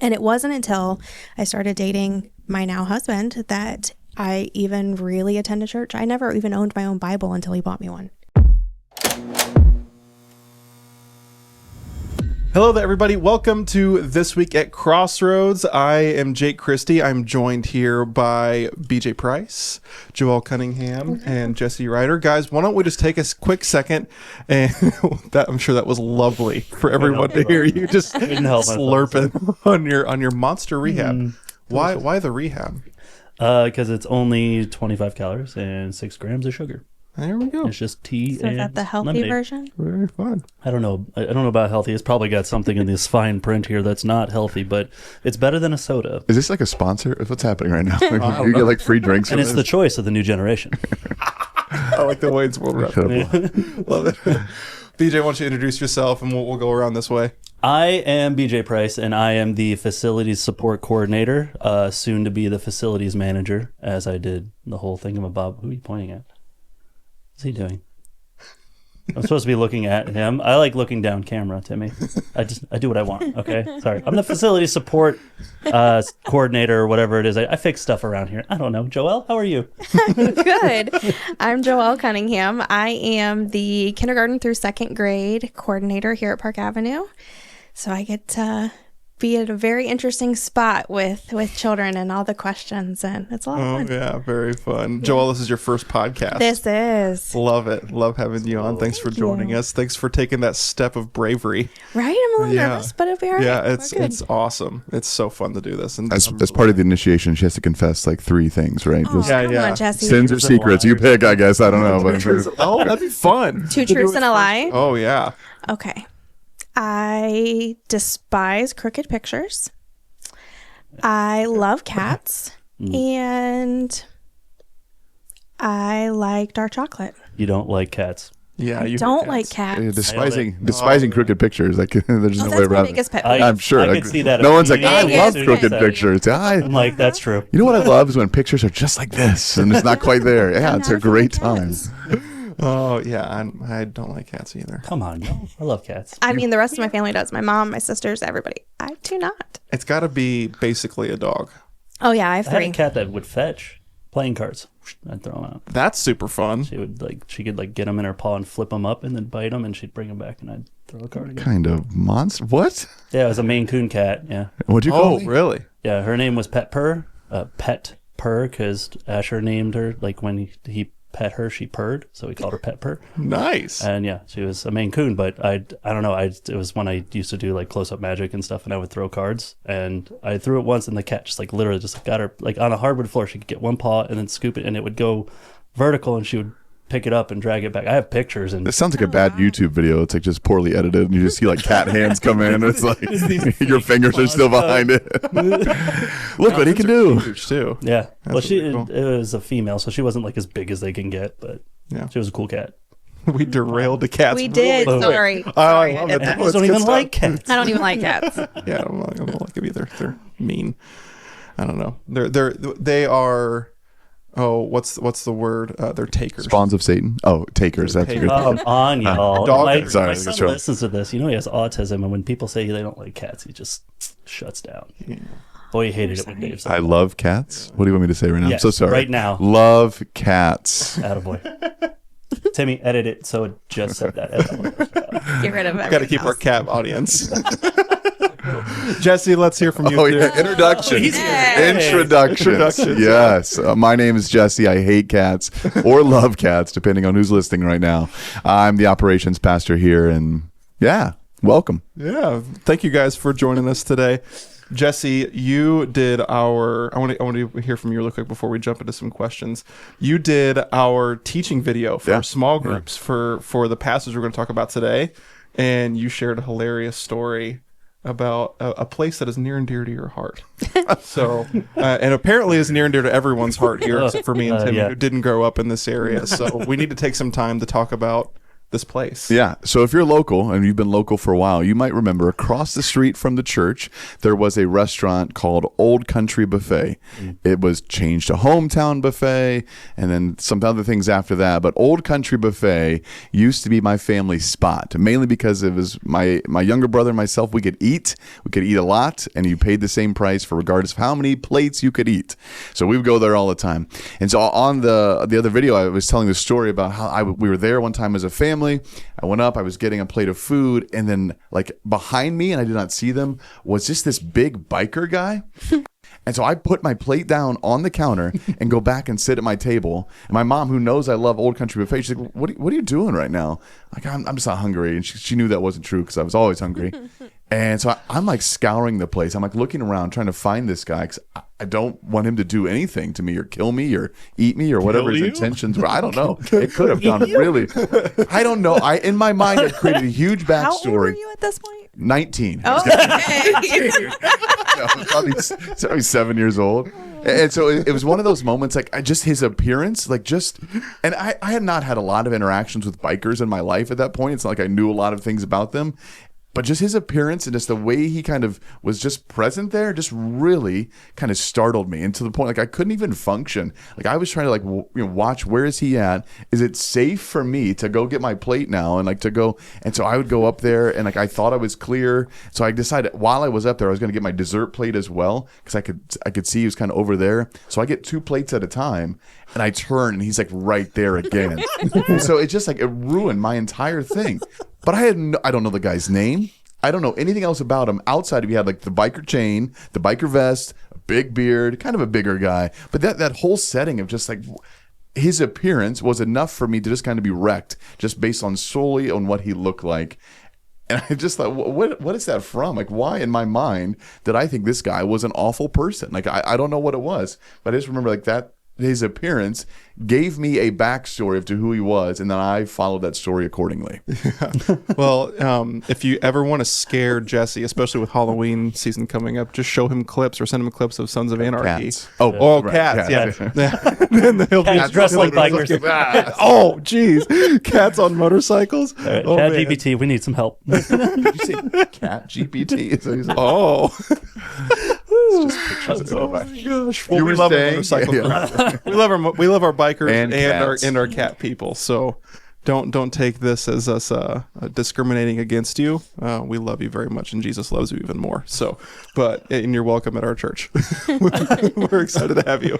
And it wasn't until I started dating my now husband that I even really attended church. I never even owned my own Bible until he bought me one. Hello there, everybody. Welcome to This Week at Crossroads. I am Jake Christie. I'm joined here by BJ Price, Joelle Cunningham, and Jesse Ryder. Guys, why don't we just take a quick second, and I'm sure that was lovely for everyone to hear you just slurping on your monster rehab. Why the rehab? Because it's only 25 calories and 6 grams of sugar. There we go. It's just tea So and is that the healthy lemonade. version? Very fun. I don't know about healthy. It's probably got something in this fine print here that's not healthy, but it's better than a soda. Is this like a sponsor? What's happening right now? You get like free drinks And from it's the this? choice of the new generation. I like the Wayne's World rep. Love it. BJ, why don't you introduce yourself, and we'll go around this way. I am BJ Price, and I am the facilities support coordinator, soon to be the facilities manager, as I did the whole thingamabob. Who are you pointing at? What's he doing? I'm supposed to be looking at him. I like looking down camera, Timmy. I do what I want, okay? Sorry. I'm the facility support coordinator or whatever it is. I fix stuff around here. I don't know. Joelle, how are you? Good. I'm Joelle Cunningham. I am the kindergarten through second grade coordinator here at Park Avenue. So I get to be at a very interesting spot with children and all the questions, and it's a lot of fun. Oh, yeah, very fun. Yeah. Joelle, this is your first podcast. This is. Love it. Love having you on. Thanks for joining us. Thanks for taking that step of bravery. Right? I'm a little nervous, but it'll be all right. Yeah, it's awesome. It's so fun to do this. And as part of the initiation, she has to confess like 3 things, right? Oh, come on, Jesse. Sins or secrets. You pick, I guess. I don't know. Oh, that'd be fun. 2 truths and a lie? Oh, yeah. Okay. I despise crooked pictures. I love cats. And I like dark chocolate. You don't like cats. Yeah, I don't like cats. Despising crooked pictures. Like there's no way around it. I'm sure. I could see that. No one's like, I love crooked pictures. I'm like, that's true. You know what I love is when pictures are just like this and it's not quite there. Yeah, it's a great time. Oh, yeah. I don't like cats either. Come on. No, I love cats. I mean, the rest of my family does. My mom, my sisters, everybody. I do not. It's got to be basically a dog. Oh, yeah. I have 3. I had a cat that would fetch playing cards. I'd throw them out. That's super fun. She could get them in her paw and flip them up and then bite them, and she'd bring them back, and I'd throw a card again. Kind of monster. What? Yeah, it was a Maine Coon cat. Yeah. What'd you call it? Oh, really? Yeah, her name was Pet Purr. Pet Purr, because Asher named her. Like when he pet her, she purred, so we called her Pet Purr. Nice. And yeah, she was a Maine Coon, but I don't know. It was when I used to do like close-up magic and stuff, and I would throw cards, and I threw it once, and the cat just like literally just got her like on a hardwood floor. She could get one paw and then scoop it, and it would go vertical, and she would pick it up and drag it back. I have pictures. And this sounds like a bad YouTube video. It's like just poorly edited, and you just see like cat hands come in, and it's like your fingers are still behind it. Look what he can do. Huge too. Yeah. That's Well, it was a female, so she wasn't like as big as they can get, but yeah, she was a cool cat. We derailed the cats. We did. Sorry. I love it. I don't even like cats. I don't even like cats. Yeah, I don't like them either. They're mean. I don't know. They are. Oh, what's the word? They're takers. Spawns of Satan. Oh, takers. That's good. Come on, y'all. Dog. My son listens to this. You know he has autism, and when people say they don't like cats, he just shuts down. Yeah. Boy, he hated it when Dave said I love cats. What do you want me to say right now? Yes, I'm so sorry. right now. Love cats. Attaboy. Timmy, edit it so it just said that. Get rid of it. Got to keep our cat audience. Jesse, let's hear from you. Oh, yeah. Introduction. Introduction. Yes. My name is Jesse. I hate cats or love cats, depending on who's listening right now. I'm the operations pastor here, and yeah, welcome. Yeah. Thank you guys for joining us today. Jesse, you did our, I want to hear from you really quick before we jump into some questions. You did our teaching video for our small groups for the passage we're going to talk about today. And you shared a hilarious story about a place that is near and dear to your heart. So, and apparently is near and dear to everyone's heart here, except for me and Timmy, who didn't grow up in this area. So we need to take some time to talk about this place. Yeah. So if you're local and you've been local for a while, you might remember across the street from the church, there was a restaurant called Old Country Buffet. It was changed to Hometown Buffet and then some other things after that. But Old Country Buffet used to be my family's spot, mainly because it was my younger brother and myself. We could eat a lot, and you paid the same price for regardless of how many plates you could eat. So we would go there all the time. And so on the other video, I was telling the story about how we were there one time as a family. I went up, I was getting a plate of food, and then like behind me, and I did not see them, was just this big biker guy. And so I put my plate down on the counter and go back and sit at my table. And my mom, who knows I love Old Country Buffet, she's like, what are you doing right now? Like, I'm just not hungry. And she knew that wasn't true because I was always hungry. And so I'm like scouring the place. I'm like looking around trying to find this guy because I don't want him to do anything to me or kill me or eat me or whatever his intentions were. I don't know. It could have gone really. I don't know. In my mind, I created a huge backstory. How old were you at this point? 19. Oh, okay. Probably 7 years old. And so it was one of those moments, like just his appearance, and I had not had a lot of interactions with bikers in my life at that point. It's not like I knew a lot of things about them. But just his appearance and just the way he kind of was just present there just really kind of startled me. And to the point, like I couldn't even function. Like I was trying to watch, where is he at? Is it safe for me to go get my plate now? And like to go. And so I would go up there and like I thought I was clear. So I decided while I was up there, I was going to get my dessert plate as well because I could see he was kind of over there. So I get 2 plates at a time. And I turn and he's like right there again. So it just like it ruined my entire thing. But I don't know the guy's name. I don't know anything else about him outside of he had like the biker chain, the biker vest, a big beard, kind of a bigger guy. But that whole setting of just like his appearance was enough for me to just kind of be wrecked just based on solely on what he looked like. And I just thought, what is that from? Like, why in my mind did I think this guy was an awful person? Like, I don't know what it was, but I just remember like that. His appearance gave me a backstory of to who he was, and then I followed that story accordingly. Well, if you ever want to scare Jesse, especially with Halloween season coming up, just show him clips or send him clips of Sons of Anarchy. Cats. Oh, right, cats, cats. yeah. Then he'll Cats dressed like bikers. Oh, geez. Cats on motorcycles. All right, Oh, Chat man. GPT, we need some help. Did you say cat GPT? Oh. Oh my gosh. You we were love our saying? motorcycle. Yeah. We love our bikers And and our cat people. So don't take this as us discriminating against you. We love you very much, and Jesus loves you even more. So, and you're welcome at our church. We're excited to have you.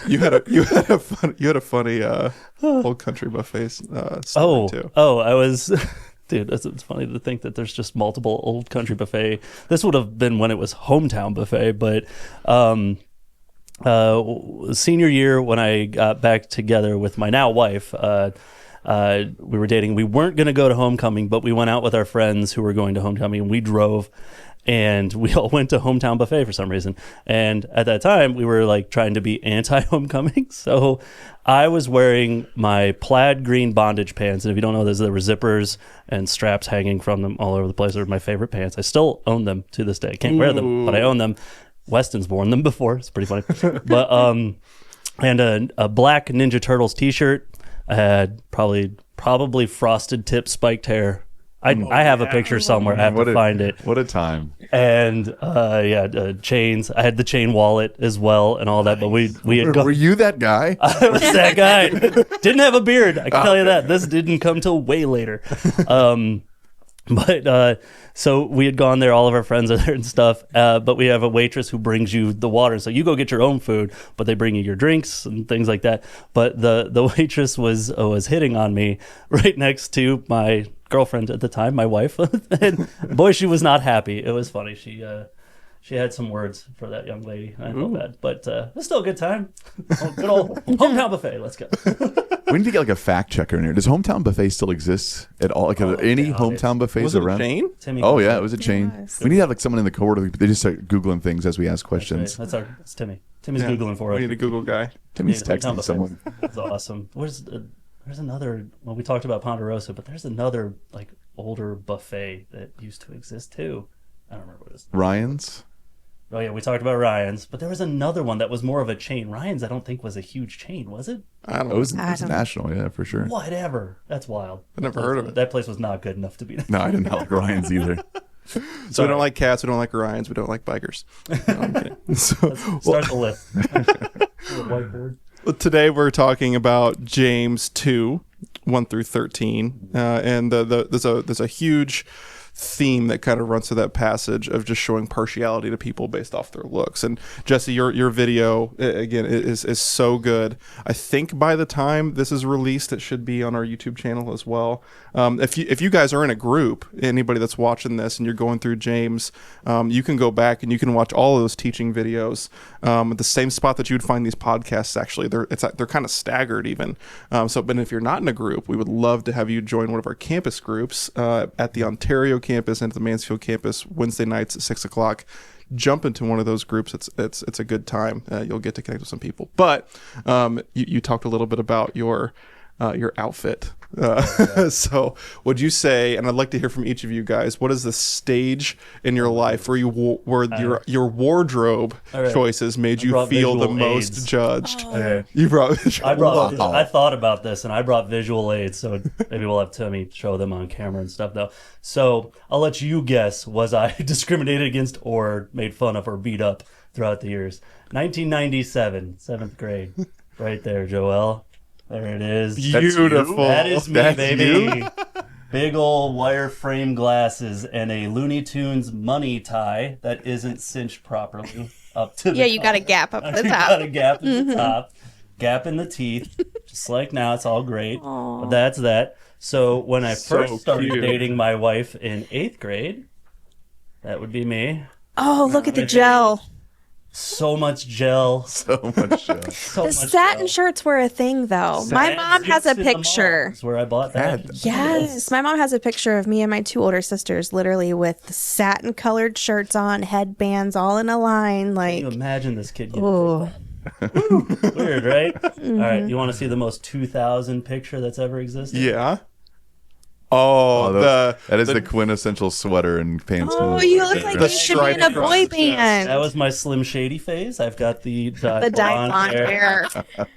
You had a funny Old Country Buffet story too. I was. Dude, it's funny to think that there's just multiple Old Country Buffet. This would have been when it was Hometown Buffet, but senior year when I got back together with my now wife, we were dating. We weren't going to go to homecoming, but we went out with our friends who were going to homecoming, and we drove. And we all went to Hometown Buffet for some reason. And at that time, we were like trying to be anti-homecoming. So I was wearing my plaid green bondage pants. And if you don't know, there were zippers and straps hanging from them all over the place. They were my favorite pants. I still own them to this day. I can't wear them, but I own them. Weston's worn them before. It's pretty funny. But and a black Ninja Turtles t-shirt. I had probably frosted tip spiked hair. I have a picture somewhere. I have to find it. What a time. And chains. I had the chain wallet as well and all that. But we had Were you that guy? I was that guy. Didn't have a beard. I can tell you that. This didn't come till way later. So we had gone there. All of our friends are there and stuff. But we have a waitress who brings you the water. So you go get your own food, but they bring you your drinks and things like that. But the waitress was hitting on me right next to my girlfriend at the time, my wife. And boy, she was not happy. It was funny. She had some words for that young lady. I felt bad, but it was still a good time. Good old Hometown Buffet. Let's go. We need to get like a fact checker in here. Does Hometown Buffet still exist at all? Like, are there any Hometown buffets Was it around? a chain? Timmy. Oh yeah, it was a chain. Yes. We need to have like someone in the corridor. They just start googling things as we ask questions. That's it's Timmy. Timmy's Yeah, Googling for us. We need a Google guy. Timmy's Yeah, Hometown texting Buffet. someone. That's awesome. There's another. Well, we talked about Ponderosa, but there's another like older buffet that used to exist too. I don't remember what it is. Ryan's. Oh yeah, we talked about Ryan's, but there was another one that was more of a chain. Ryan's, I don't think, was a huge chain, was it? I don't It know. was national, yeah, for sure. Whatever. That's wild. I never heard of it. That place was not good enough to be. No, I didn't like Ryan's either. So we don't like cats. We don't like Ryans. We don't like bikers. No, I'm kidding. So, Start the list. Whiteboard. well, today we're talking about James 2, 1 through 13, and there's a huge theme that kind of runs through that passage of just showing partiality to people based off their looks. And Jesse, your video again is so good. I think by the time this is released, it should be on our YouTube channel as well. If you guys are in a group, anybody that's watching this and you're going through James, you can go back and you can watch all of those teaching videos at the same spot that you would find these podcasts. Actually, they're kind of staggered even. But if you're not in a group, we would love to have you join one of our campus groups at the Ontario campus and at the Mansfield campus Wednesday nights at 6:00. Jump into one of those groups. It's a good time. You'll get to connect with some people. But you talked a little bit about your outfit. So would you say, and I'd like to hear from each of you guys, what is the stage in your life where your wardrobe choices made you feel the most judged? Okay. You brought I thought about this, and I brought visual aids, so maybe we'll have Timmy show them on camera and stuff, though. So I'll let you guess, was I discriminated against or made fun of or beat up throughout the years? 1997, 7th grade. Right there, Joel. There it is. Beautiful. That is me, That's baby. you? Big old wireframe glasses and a Looney Tunes money tie that isn't cinched properly up to the Yeah, you got a gap up at the top. got a gap at the top, gap in the teeth, just like now. It's all great. But that's that. So when I first started dating my wife in 8th grade, that would be me. Oh, look at the gel. So much gel. So much So The much satin gel. shirts were a thing, though. My mom has a It's in the mall. picture. That's where I bought that. Yes, my mom has a picture of me and my 2 older sisters, literally with satin-colored shirts on, headbands, all in a line. Can you Like, imagine this kid getting oh, weird, right? All right, you want to see the most 2000 picture that's ever existed? Yeah. Oh, that is the quintessential sweater and pants. oh, you look like The you should be in a stripe boy across, yes. band. That was my Slim Shady phase. I've got the The dyed blonde hair.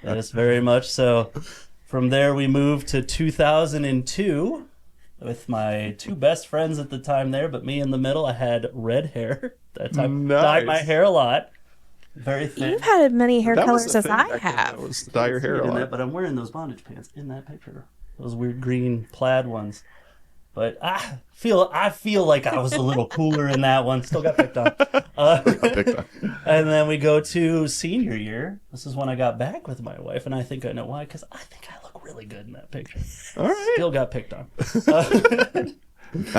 Yes, very much so. From there, we moved to 2002 with my 2 best friends at the time there, but me in the middle. I had red hair. That time, dyed my hair a lot. Very thin. You've had as many hair That was colors the as thing I back then, have. that was dye your hair a In that, lot. but I'm wearing those bondage pants in that picture. Those weird green plaid ones. But I feel like I was a little cooler in that one. Still got picked on. And then we go to senior year. This is when I got back with my wife, and I think I know why, because I think I look really good in that picture. All right. Still got picked on.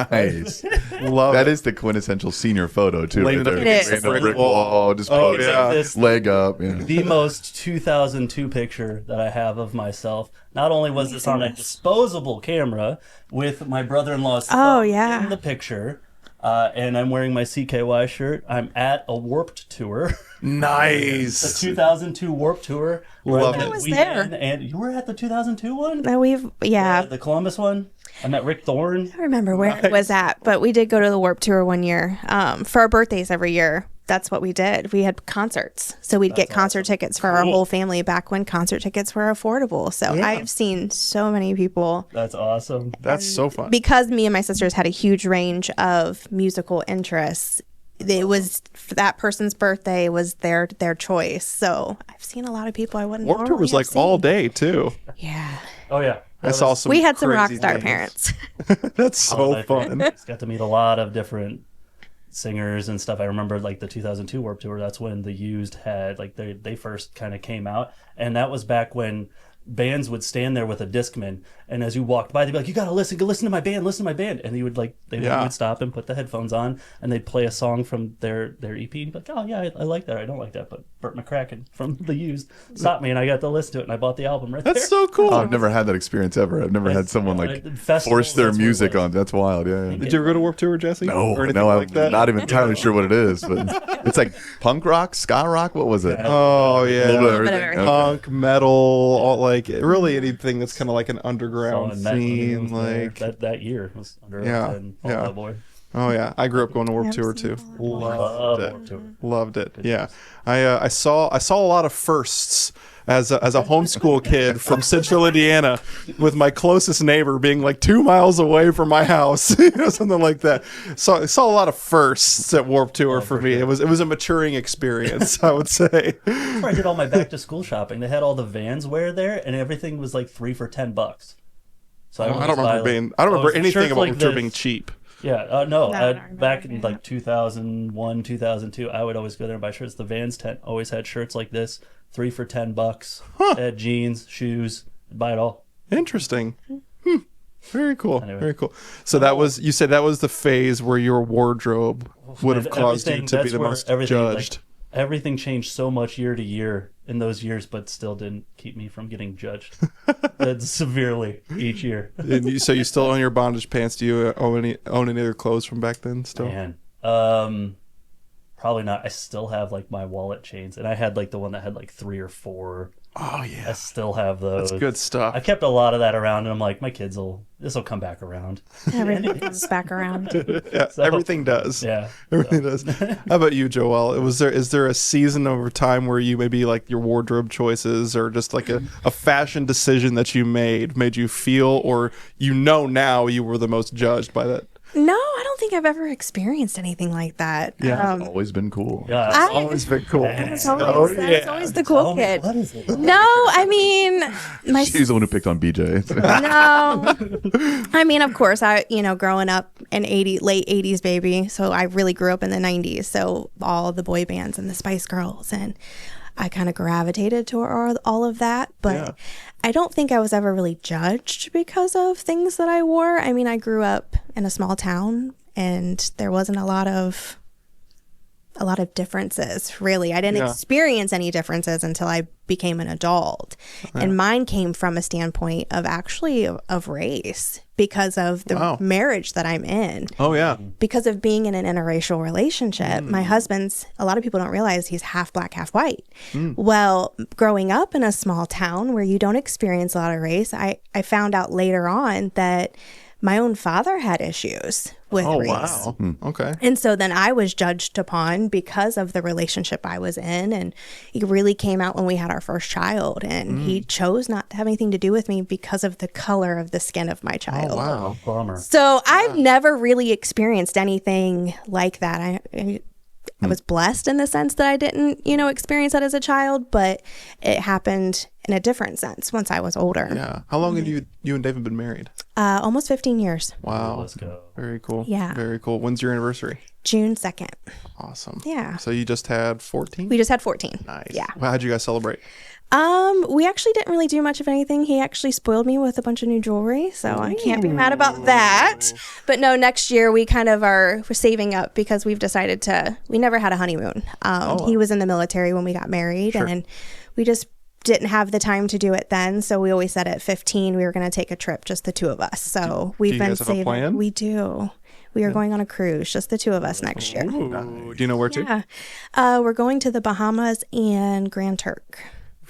Nice. Love That it. is the quintessential senior photo too. Laying Right it there. up against Laying the the brick wall. wall, just Oh, pose, yeah. This- leg up. Yeah. The most 2002 picture that I have of myself. Not only was this on a disposable camera with my brother-in-law's thumb yeah. in the picture, and I'm wearing my CKY shirt. I'm at a Warped Tour. Nice. The 2002 Warped Tour. Love it. I was there. And you were at the 2002 one? No, The Columbus one? I met Rick Thorne. I don't remember where it was at, but we did go to the Warped Tour one year for our birthdays every year. That's what we did. We had concerts. So we'd get concert tickets for our whole family back when concert tickets were affordable. So I've seen so many people. That's awesome. That's so fun. Because me and my sisters had a huge range of musical interests, it was that person's birthday was their choice. So I've seen a lot of people I wouldn't Warped Tour normally was have like seen. all day too. Yeah. Oh, yeah. I saw some. We had some rock crazy star names. parents. That's so I fun. got to meet a lot of different singers and stuff. I remember like the 2002 Warped Tour. That's when the Used had like they first kind of came out, and that was back when bands would stand there with a Discman, and as you walked by, they'd be like, "You gotta listen to my band," and you would like they would stop and put the headphones on, and they'd play a song from their EP, and be like, "Oh yeah, I like that. I don't like that, but Burt McCracken from the Used stopped me, and I got to listen to it, and I bought the album right there." That's so cool. Oh, I've never had that experience ever. I've never had someone like festivals, force their that's what it music was. on. That's wild. Yeah. Did you ever go to Warped Tour, Jesse? No, Or anything no, I'm like that? not even entirely sure what it is, but it's like punk rock, ska rock. What was it? Oh yeah. A little bit of bit of everything. everything. Okay. Punk, metal, all, like really anything that's kind of like an So underground and that scene. was there. Like that year was under Yeah, and Fall yeah. Out Boy. Oh yeah, I grew up going to Warped Tour too. Love it. Warped Tour. Loved it. Yeah, I saw a lot of firsts as a homeschool kid from Central Indiana, with my closest neighbor being like 2 miles away from my house, something like that. So I saw a lot of firsts at Warped Tour for me. Sure. It was a maturing experience, I would say. That's where I did all my back to school shopping. They had all the Vans wear there, and everything was like 3 for $10. So I don't remember anything about Warped Tour being cheap. Yeah, no. Back in like 2001, 2002, I would always go there and buy shirts. The Vans tent always had shirts like this, 3 for $10. They had jeans, shoes, buy it all. Interesting. Very cool. Anyway. Very cool. So you said that was the phase where your wardrobe would have caused you to be the most judged. Everything changed so much year to year in those years, but still didn't keep me from getting judged severely each year. So you still own your bondage pants? Do you own any other clothes from back then still? Man, probably not. I still have like my wallet chains, and I had like the one that had like 3 or 4. Oh yeah, I still have those. That's good stuff. I kept a lot of that around, and I'm like, my kids this will come back around. Everything comes back around. Yeah, everything does. Yeah, everything does. How about you, Joelle? Is there a season over time where you maybe like your wardrobe choices, or just like a fashion decision that you made you feel, or now you were the most judged by that? No, I don't think I've ever experienced anything like that. Yeah, it's always been cool. Yeah, it's always been cool. It's always the cool kid. What is it? No, I mean, she's the one who picked on BJ. No, I mean, of course, growing up an late 80s baby, so I really grew up in the 90s. So all the boy bands and the Spice Girls, and I kind of gravitated toward all of that, but I don't think I was ever really judged because of things that I wore. I mean, I grew up in a small town, and there wasn't a lot of differences, really. I didn't experience any differences until I became an adult. Yeah. And mine came from a standpoint of race, because of the marriage that I'm in. Oh, yeah. Because of being in an interracial relationship. My husband's, a lot of people don't realize he's half black, half white. Well, growing up in a small town where you don't experience a lot of race, I found out later on that my own father had issues with race. Oh, wow. Okay. And so then I was judged upon because of the relationship I was in. And it really came out when we had our first child. And he chose not to have anything to do with me because of the color of the skin of my child. Oh, wow. Bummer. So I've never really experienced anything like that. I was blessed in the sense that I didn't, experience that as a child, but it happened in a different sense once I was older. Yeah. How long have you and David been married? Almost 15 years. Wow. Let's go. Very cool. Yeah. Very cool. When's your anniversary? June 2nd. Awesome. Yeah. So you just had 14? We just had 14. Nice. Yeah. Well, how'd you guys celebrate? We actually didn't really do much of anything. He actually spoiled me with a bunch of new jewelry, so I can't be mad about that. But no, next year we're saving up because we've decided we never had a honeymoon. He was in the military when we got married, and we just didn't have the time to do it then. So we always said at 15 we were going to take a trip, just the two of us. So we've been saving. Have a plan? We do. We are going on a cruise, just the two of us next year. Ooh. Do you know where to? Yeah. We're going to the Bahamas and Grand Turk.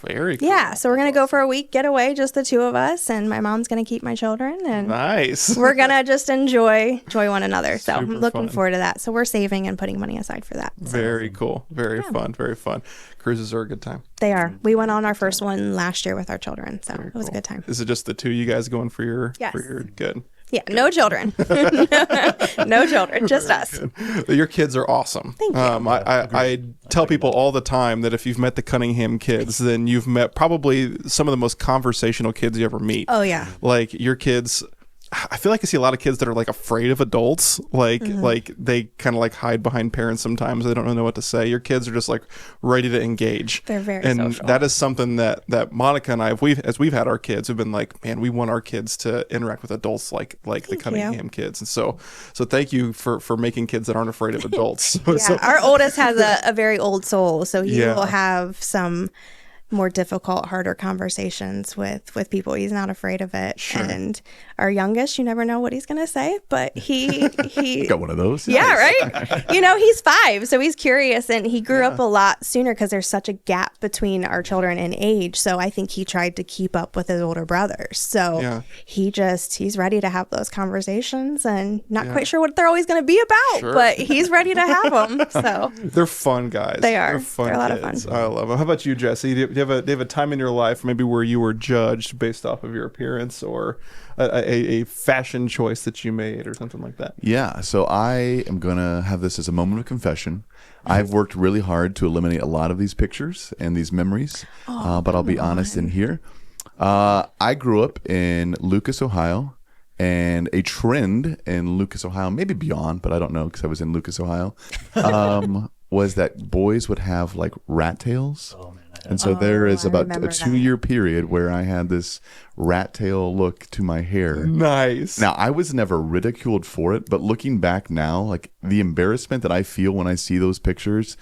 Very cool. Yeah, so we're going to go for a week getaway, just the two of us, and my mom's going to keep my children, and nice. We're going to just enjoy one another. So Super I'm looking fun. forward to that. So we're saving and putting money aside for that. So. Very cool. Very fun. Very fun. Cruises are a good time. They are. We went on our first one last year with our children, so it was a good time. Is it just the two of you guys going for your good? Yeah, no children. No children, just us. Your kids are awesome. Thank you. I tell people all the time that if you've met the Cunningham kids, then you've met probably some of the most conversational kids you ever meet. Oh, yeah. Like your kids, I feel like I see a lot of kids that are like afraid of adults. Like they kind of like hide behind parents sometimes. They don't really know what to say. Your kids are just like ready to engage. They're very and social. that is something that Monica and I, as we've had our kids, have been like, man, we want our kids to interact with adults like the Cunningham kids. And so thank you for making kids that aren't afraid of adults. Yeah, our oldest has a very old soul, so he will have some more difficult, harder conversations with people. He's not afraid of it. Sure. And our youngest, you never know what he's going to say, but he Got one of those. yeah, right. He's 5, so he's curious, and he grew up a lot sooner because there's such a gap between our children in age. So I think he tried to keep up with his older brothers. So he's ready to have those conversations, and not quite sure what they're always going to be about, but he's ready to have them. So they're fun guys. They are. They're fun. They're a lot of kids. fun. I love them. How about you, Jesse? Do you have a time in your life maybe where you were judged based off of your appearance, or a fashion choice that you made, or something like that? Yeah, so I am going to have this as a moment of confession. I've worked really hard to eliminate a lot of these pictures and these memories, but I'll be honest in here. I grew up in Lucas, Ohio, and a trend in Lucas, Ohio, maybe beyond, but I don't know because I was in Lucas, Ohio, was that boys would have like rat tails. Oh, man. And so there is I about remember a 2-year period where I had this rat tail look to my hair. Nice. Now, I was never ridiculed for it, but looking back now, like the embarrassment that I feel when I see those pictures,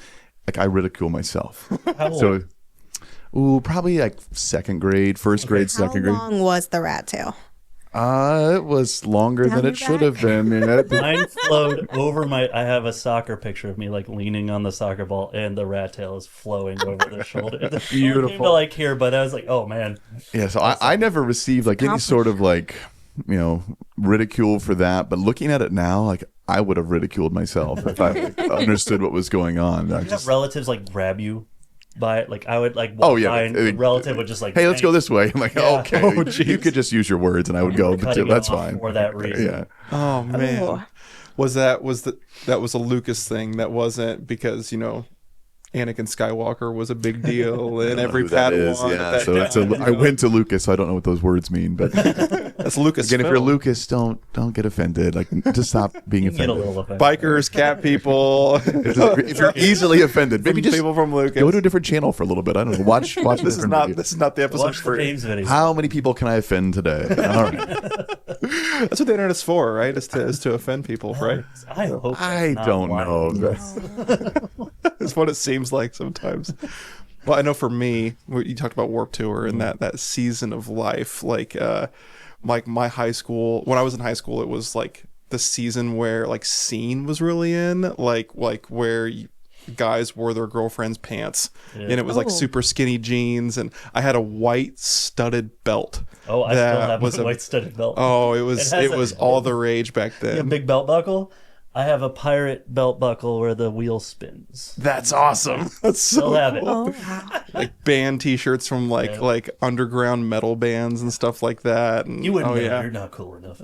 like I ridicule myself. How old? So, probably like second grade, first grade, second grade. How long was the rat tail? It was longer Down than your it should have been. Yeah. Mine flowed over I have a soccer picture of me like leaning on the soccer ball, and the rat tail is flowing over the shoulder. Beautiful. Came to like here, but I was like, oh man. Yeah, so I never received like any sort of like, ridicule for that. But looking at it now, like I would have ridiculed myself if I understood what was going on. You have relatives like grab you by it, like I would like walk by and the relative would just like, hey, let's go this way. I'm like, okay, Oh, you could just use your words and I would go, but cutting that's it off fine. for that reason. Yeah. Oh man. Oh. Was that a Lucas thing? That wasn't because Anakin Skywalker was a big deal and every Who that is, Padawan. yeah. So it's I went to Lucas, so I don't know what those words mean. But that's Lucas. again, if you're Lucas, don't get offended. Like, just stop being You can get a offended. little offended. Bikers, cat people. If you're easily offended, maybe just people from Lucas. go to a different channel for a little bit. I don't know. Watch. This is not the episode Watch the for. games video. How many people can I offend today? All right. That's what the internet is for, right? Is to offend people, right? I hope. I that's not don't why. know. It's what it seems like sometimes. Well, I know for me, you talked about Warped Tour and that season of life, like my high school. When I was in high school, it was like the season where like Scene was really in, like where guys wore their girlfriend's pants, and it was like super skinny jeans, and I had a white studded belt. Oh, I still have a white studded belt. Oh, it was all the rage back then. A big belt buckle. I have a pirate belt buckle where the wheel spins. That's awesome. That's so Still have it. Oh, wow. like band T-shirts from like underground metal bands and stuff like that. And, You wouldn't know. You're not cool enough.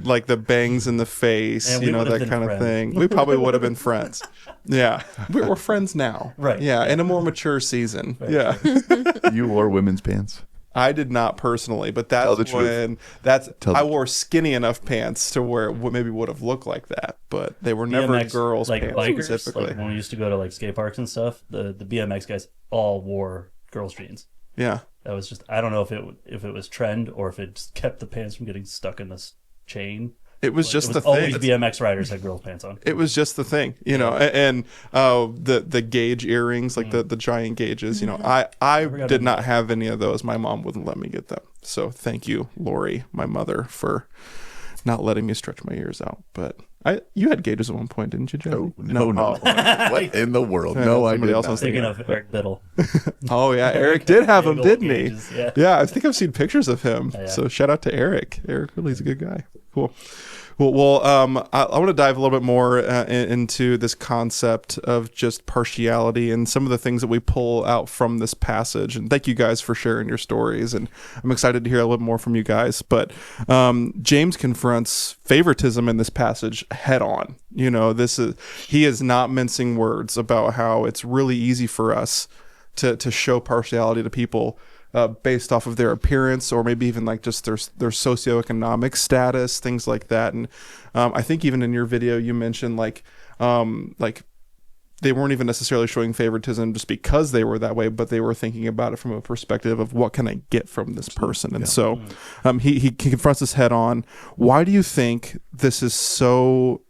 Like the bangs in the face, And we would have that been kind of friends. thing. We probably would have been friends. Yeah, we're friends now. Right. Yeah, in a more mature season. Right. Yeah. You wore women's pants. I did not personally, but Tell that's the when I wore skinny enough pants to where it maybe would have looked like that, but they were never BMX, girls' like pants bikers, specifically. like when we used to go to like skate parks and stuff, the BMX guys all wore girls' jeans. Yeah. That was just, I don't know if it was trend or if it just kept the pants from getting stuck in this chain. It was just the always thing. BMX riders had girls' pants on. It was just the thing, and the gauge earrings, like the giant gauges. I did not have any of those. My mom wouldn't let me get them. So thank you, Lori, my mother, for not letting me stretch my ears out. But you had gauges at one point, didn't you, Joe? No. What in the world? No, I somebody did else not. was Speaking of Eric Biddle. Oh yeah, Eric did have them, Big old didn't he? gauges, yeah. Yeah, I think I've seen pictures of him. Yeah. So shout out to Eric. Eric really is a good guy. Cool. Well, I want to dive a little bit more into this concept of just partiality and some of the things that we pull out from this passage. And thank you guys for sharing your stories. And I'm excited to hear a little more from you guys. But James confronts favoritism in this passage head on. He is not mincing words about how it's really easy for us to show partiality to people based off of their appearance, or maybe even like just their socioeconomic status, things like that. And I think even in your video you mentioned like they weren't even necessarily showing favoritism just because they were that way, but they were thinking about it from a perspective of what can I get from this person. And so he confronts this head on. Why do you think this is so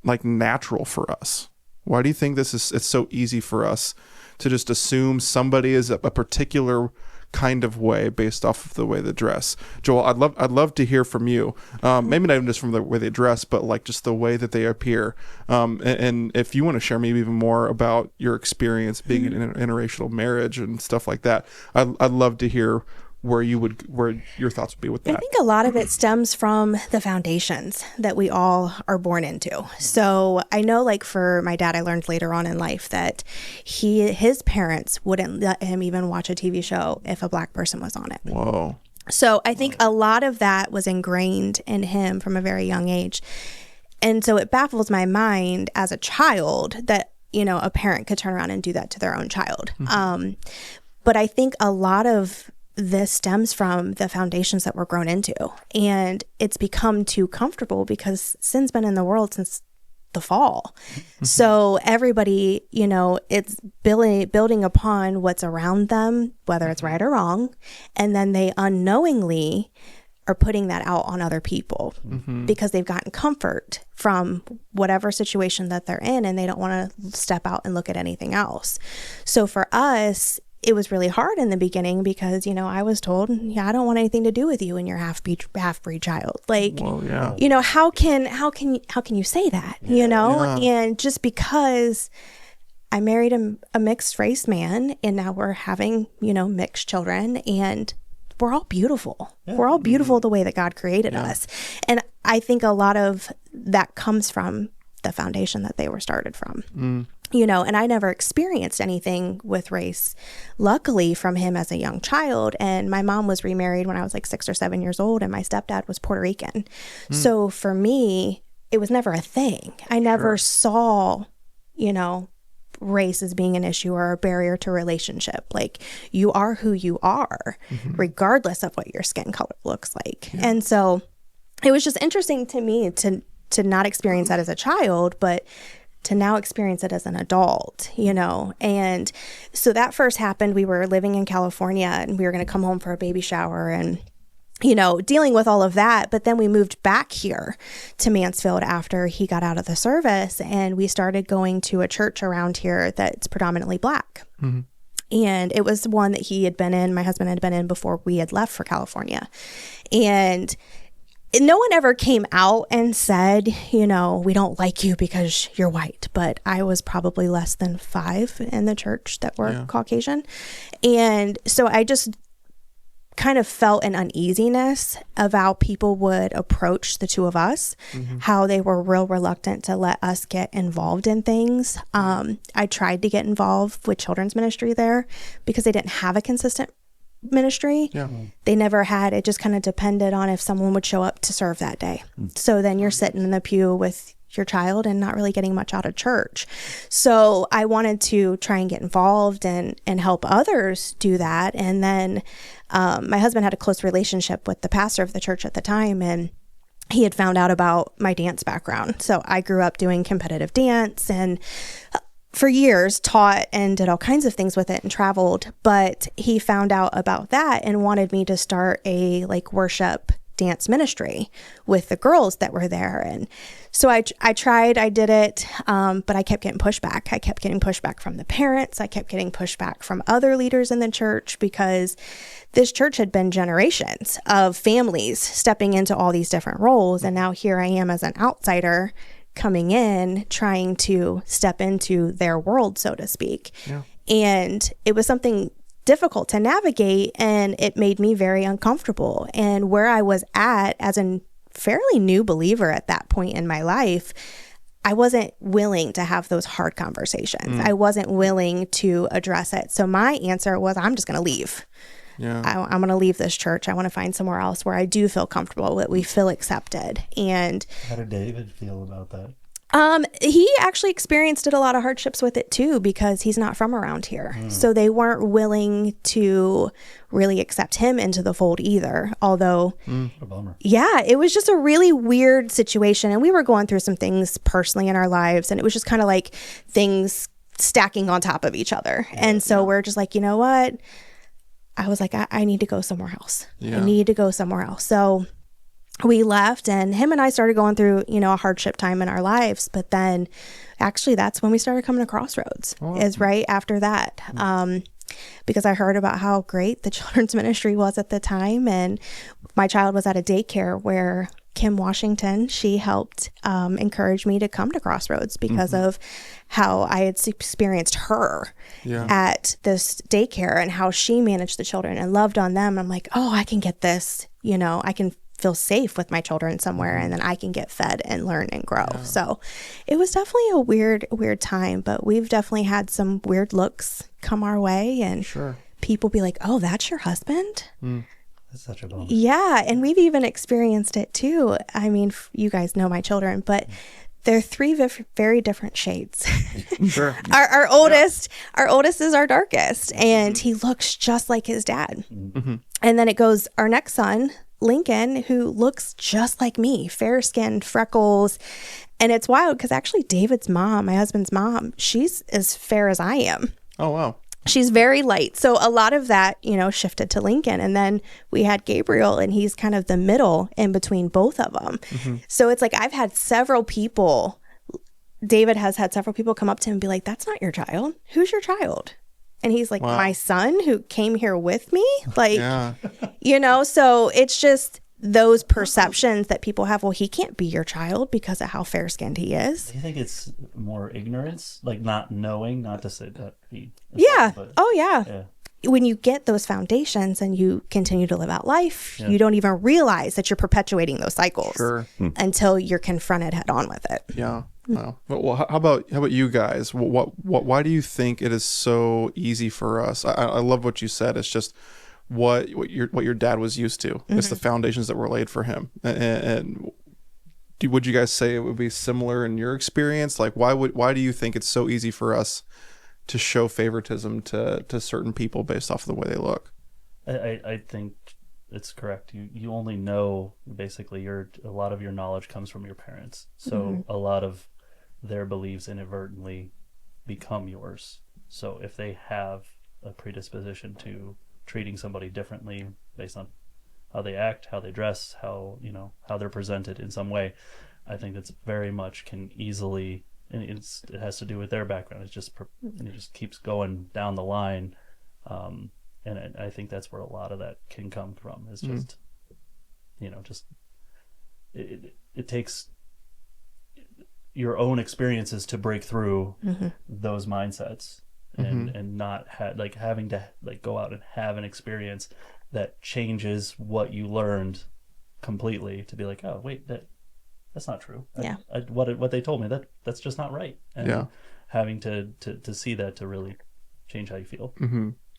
like natural for us? Why do you think it's so easy for us to just assume somebody is a particular kind of way based off of the way they dress? Joel, I'd love to hear from you. Maybe not even just from the way they dress, but like just the way that they appear. And if you want to share maybe even more about your experience being in an interracial marriage and stuff like that, I'd love to hear where your thoughts would be with that. I think a lot of it stems from the foundations that we all are born into. So I know, like for my dad, I learned later on in life that his parents wouldn't let him even watch a TV show if a Black person was on it. Whoa. So I think a lot of that was ingrained in him from a very young age. And so it baffles my mind as a child that, a parent could turn around and do that to their own child. But I think a lot of this stems from the foundations that we're grown into, and it's become too comfortable because sin's been in the world since the fall. So everybody, it's building upon what's around them, whether it's right or wrong, and then they unknowingly are putting that out on other people because they've gotten comfort from whatever situation that they're in, and they don't want to step out and look at anything else. So for us, it was really hard in the beginning because, I was told, I don't want anything to do with you and your half-breed child. Like, well, yeah. How can you say that, Yeah. And just because I married a mixed race man and now we're having, mixed children, and we're all beautiful. Yeah. We're all beautiful the way that God created us. And I think a lot of that comes from the foundation that they were started from. And I never experienced anything with race, luckily, from him as a young child. And my mom was remarried when I was like 6 or 7 years old, and my stepdad was Puerto Rican. So for me, it was never a thing. I never saw, race as being an issue or a barrier to relationship. Like, you are who you are, regardless of what your skin color looks like. Yeah. And so it was just interesting to me to not experience that as a child, but to now experience it as an adult, And so that first happened. We were living in California and we were going to come home for a baby shower and, dealing with all of that. But then we moved back here to Mansfield after he got out of the service, and we started going to a church around here that's predominantly Black. And it was one that my husband had been in before we had left for California. And no one ever came out and said, we don't like you because you're white. But I was probably less than 5 in the church that were Caucasian. And so I just kind of felt an uneasiness of how people would approach the two of us, how they were real reluctant to let us get involved in things. I tried to get involved with children's ministry there because they didn't have a consistent ministry. They never had. It just kind of depended on if someone would show up to serve that day. So then you're sitting in the pew with your child and not really getting much out of church. So I wanted to try and get involved and help others do that. And then my husband had a close relationship with the pastor of the church at the time, and he had found out about my dance background. So I grew up doing competitive dance and for years taught and did all kinds of things with it and traveled, but he found out about that and wanted me to start a worship dance ministry with the girls that were there. And so I tried, I did it, but I kept getting pushback. I kept getting pushback from the parents. I kept getting pushback from other leaders in the church because this church had been generations of families stepping into all these different roles. And now here I am as an outsider coming in, trying to step into their world, so to speak. And it was something difficult to navigate, and it made me very uncomfortable. And where I was at as a fairly new believer at that point in my life, I wasn't willing to have those hard conversations. I wasn't willing to address it. So my answer was, I'm just going to leave. I'm going to leave this church. I want to find somewhere else where I do feel comfortable, that we feel accepted. And how did David feel about that? He actually experienced a lot of hardships with it too, because he's not from around here. So they weren't willing to really accept him into the fold either. Although, what a bummer. Yeah, it was just a really weird situation. And we were going through some things personally in our lives, and it was just kind of like things stacking on top of each other. And so we're just like, you know what? I was like, I need to go somewhere else. I need to go somewhere else. So we left, and him and I started going through, a hardship time in our lives. But then actually that's when we started coming to Crossroads, is right after that. Because I heard about how great the children's ministry was at the time. And my child was at a daycare where Kim Washington, she helped encourage me to come to Crossroads because of how I had experienced her at this daycare and how she managed the children and loved on them. I'm like, oh, I can get this, I can feel safe with my children somewhere, and then I can get fed and learn and grow. So it was definitely a weird time, but we've definitely had some weird looks come our way, and people be like, oh, that's your husband? That's such a bummer. Yeah, and we've even experienced it too. I mean, you guys know my children, but they're three very different shades. Sure. Our oldest is our darkest, and he looks just like his dad. And then it goes our next son, Lincoln, who looks just like me, fair skin, freckles. And it's wild because actually David's mom, my husband's mom, she's as fair as I am. Oh, wow. She's very light. So a lot of that, shifted to Lincoln. And then we had Gabriel, and he's kind of the middle in between both of them. So it's like I've had several people, David has had several people come up to him and be like, that's not your child. Who's your child? And he's like, my son who came here with me? Like, so it's just those perceptions that people have. Well, he can't be your child because of how fair-skinned he is. Do you think it's more ignorance, like not knowing, not to say that Yeah. When you get those foundations and you continue to live out life, you don't even realize that you're perpetuating those cycles until you're confronted head on with it. Yeah. Wow. Well, how about you guys? Why do you think it is so easy for us? I love what you said. It's just what your dad was used to. It's the foundations that were laid for him. And would you guys say it would be similar in your experience? Like, why do you think it's so easy for us to show favoritism to certain people based off of the way they look? I think it's correct. You only know, basically, a lot of your knowledge comes from your parents. So a lot of their beliefs inadvertently become yours. So if they have a predisposition to treating somebody differently based on how they act, how they dress, how they're presented in some way, I think that's very much can easily, and it has to do with their background. It just keeps going down the line, and I think that's where a lot of that can come from. It's just it takes your own experiences to break through those mindsets, and not having to go out and have an experience that changes what you learned completely, to be like, oh wait, that's not true. Yeah. What they told me, that's just not right. And having to see that to really change how you feel.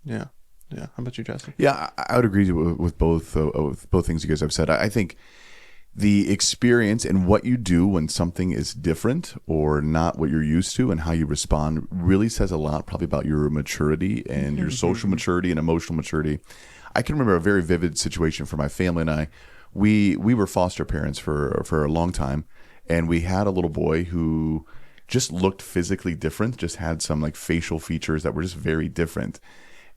Yeah. How about you, Jesse? Yeah, I would agree with both things you guys have said. I think the experience and what you do when something is different or not what you're used to and how you respond really says a lot, probably about your maturity and your social maturity and emotional maturity. I can remember a very vivid situation for my family and I. We were foster parents for a long time, and we had a little boy who just looked physically different, just had some facial features that were just very different.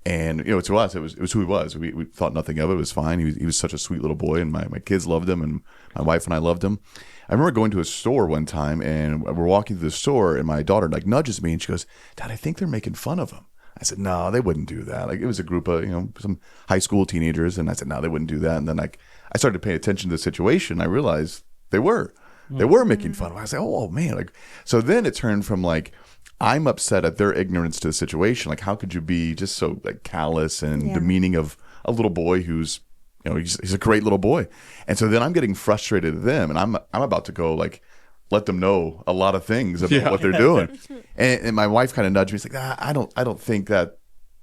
And to us, it was who he was. We thought nothing of it. It was fine. He was such a sweet little boy, and my kids loved him, and my wife and I loved him. I remember going to a store one time, and we're walking through the store, and my daughter nudges me, and she goes, "Dad, I think they're making fun of him." I said, "No, they wouldn't do that." It was a group of some high school teenagers, and I said, "No, they wouldn't do that." And then I started paying attention to the situation. I realized they were making fun of him. I said, "Oh man!" So then it turned from I'm upset at their ignorance to the situation. How could you be just so callous and demeaning of a little boy who's, he's a great little boy. And so then I'm getting frustrated at them, and I'm about to go let them know a lot of things about what they're doing. And my wife kind of nudged me. She's like, I don't think that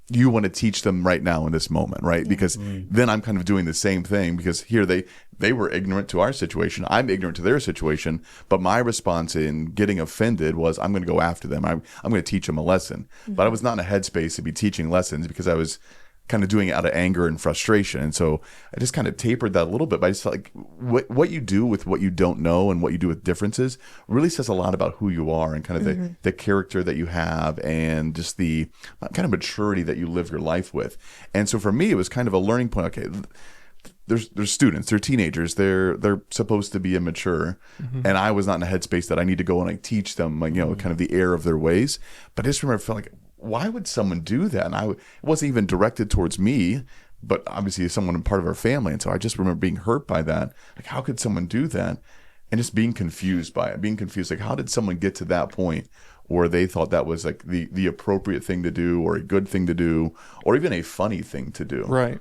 you want to teach them right now in this moment, right? Because then I'm kind of doing the same thing, because here they were ignorant to our situation. I'm ignorant to their situation. But my response in getting offended was, I'm going to go after them. I'm going to teach them a lesson. But I was not in a headspace to be teaching lessons, because I was kind of doing it out of anger and frustration. And so I just kind of tapered that a little bit. But I just felt what you do with what you don't know and what you do with differences really says a lot about who you are and kind of the character that you have and just the kind of maturity that you live your life with. And so for me, it was kind of a learning point. Okay, they're students, they're teenagers, they're supposed to be immature, and I was not in a headspace that I need to go and like teach them, like, kind of the error of their ways. But I just remember feeling like, why would someone do that? And it wasn't even directed towards me, but obviously someone part of our family. And so I just remember being hurt by that. Like, how could someone do that? And just being confused by it, like, how did someone get to that point where they thought that was like the appropriate thing to do, or a good thing to do, or even a funny thing to do. Right.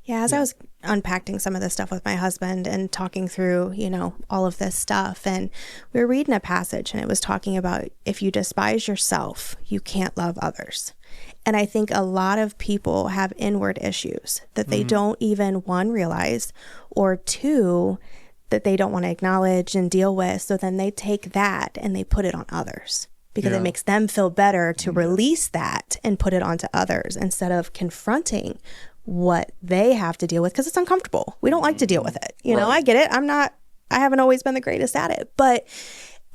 Yeah, as I was unpacking some of this stuff with my husband and talking through, all of this stuff, and we were reading a passage and it was talking about, if you despise yourself, you can't love others. And I think a lot of people have inward issues that they don't even, one, realize, or two, that they don't want to acknowledge and deal with. So then they take that and they put it on others, because it makes them feel better to release that and put it onto others instead of confronting what they have to deal with, because it's uncomfortable. We don't like to deal with it. I get it. I haven't always been the greatest at it. But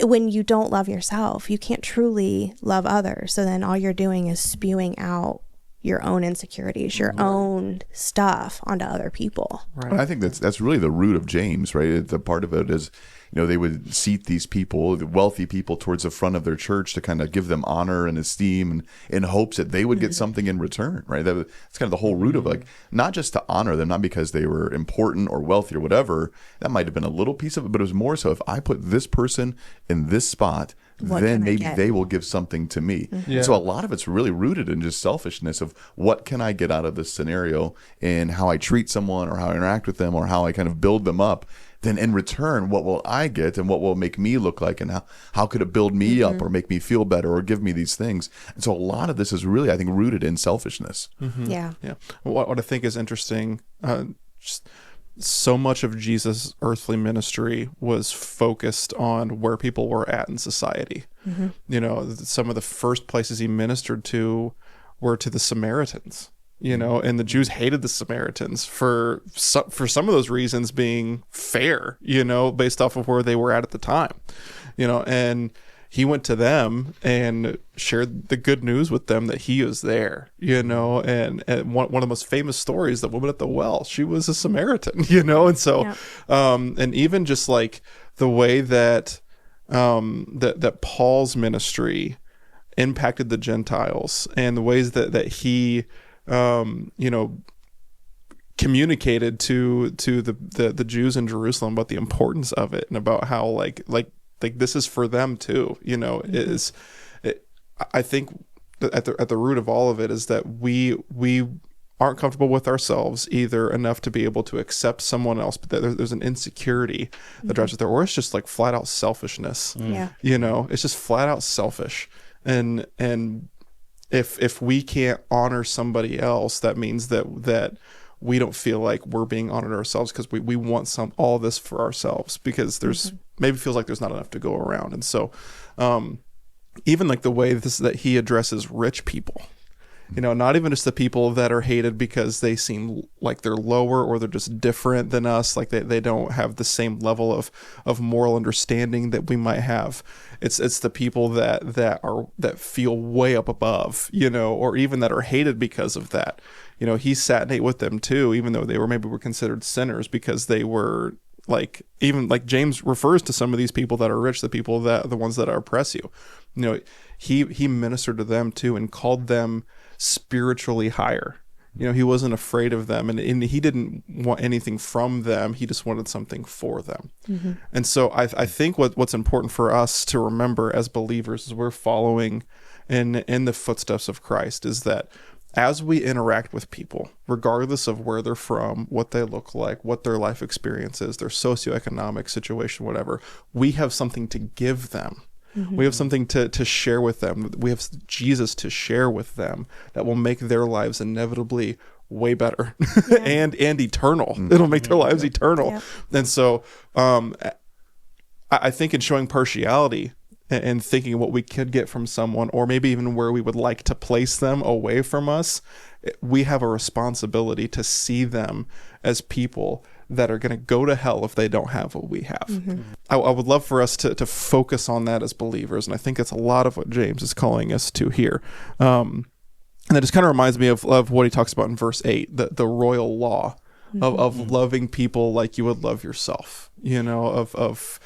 when you don't love yourself, you can't truly love others. So then all you're doing is spewing out your own insecurities, your own stuff onto other people. Right. I think that's really the root of James, right? The part of it is, they would seat these people, the wealthy people, towards the front of their church to kind of give them honor and esteem, and in hopes that they would get something in return, right? That's kind of the whole root of, like, not just to honor them, not because they were important or wealthy or whatever. That might have been a little piece of it, but it was more so, if I put this person in this spot, then maybe they will give something to me. Yeah. So a lot of it's really rooted in just selfishness of, what can I get out of this scenario, and how I treat someone, or how I interact with them, or how I kind of build them up. Then in return, what will I get, and what will make me look like, and how could it build me up, or make me feel better, or give me these things? And so a lot of this is really, I think, rooted in selfishness. Yeah. What I think is interesting, just so much of Jesus' earthly ministry was focused on where people were at in society. Some of the first places he ministered to were to the Samaritans. And the Jews hated the Samaritans for some of those reasons being fair, based off of where they were at the time, and he went to them and shared the good news with them that he was there, and one of the most famous stories, the woman at the well, she was a Samaritan, and so, and even just like the way that, that Paul's ministry impacted the Gentiles, and the ways that he, communicated to the Jews in Jerusalem about the importance of it, and about how like this is for them too. I think at the root of all of it is that we aren't comfortable with ourselves either enough to be able to accept someone else, but there's an insecurity that drives us there, or it's just like flat out selfishness. It's just flat out selfish, and if we can't honor somebody else, that means that we don't feel like we're being honored ourselves, because we want all this for ourselves, because there's maybe feels like there's not enough to go around. And so even like the way that he addresses rich people, not even just the people that are hated because they seem like they're lower, or they're just different than us, like they don't have the same level of moral understanding that we might have. It's the people that feel way up above, or even that are hated because of that. He sat and ate with them too, even though they were considered sinners, because they were like, even like James refers to some of these people that are rich, the ones that oppress you. He ministered to them too, and called them spiritually higher. He wasn't afraid of them, and he didn't want anything from them. He just wanted something for them. And so I think what's important for us to remember as believers, as we're following in the footsteps of Christ, is that as we interact with people, regardless of where they're from, what they look like, what their life experience is, their socioeconomic situation, whatever, we have something to give them. We have something to share with them. We have Jesus to share with them that will make their lives inevitably way better and eternal. It'll make their lives eternal. And so I think in showing partiality and thinking what we could get from someone, or maybe even where we would like to place them away from us, we have a responsibility to see them as people that are going to go to hell if they don't have what we have. I would love for us to focus on that as believers, and I think that's a lot of what James is calling us to here. And that just kind of reminds me of what he talks about in verse 8, the royal law of loving people like you would love yourself, of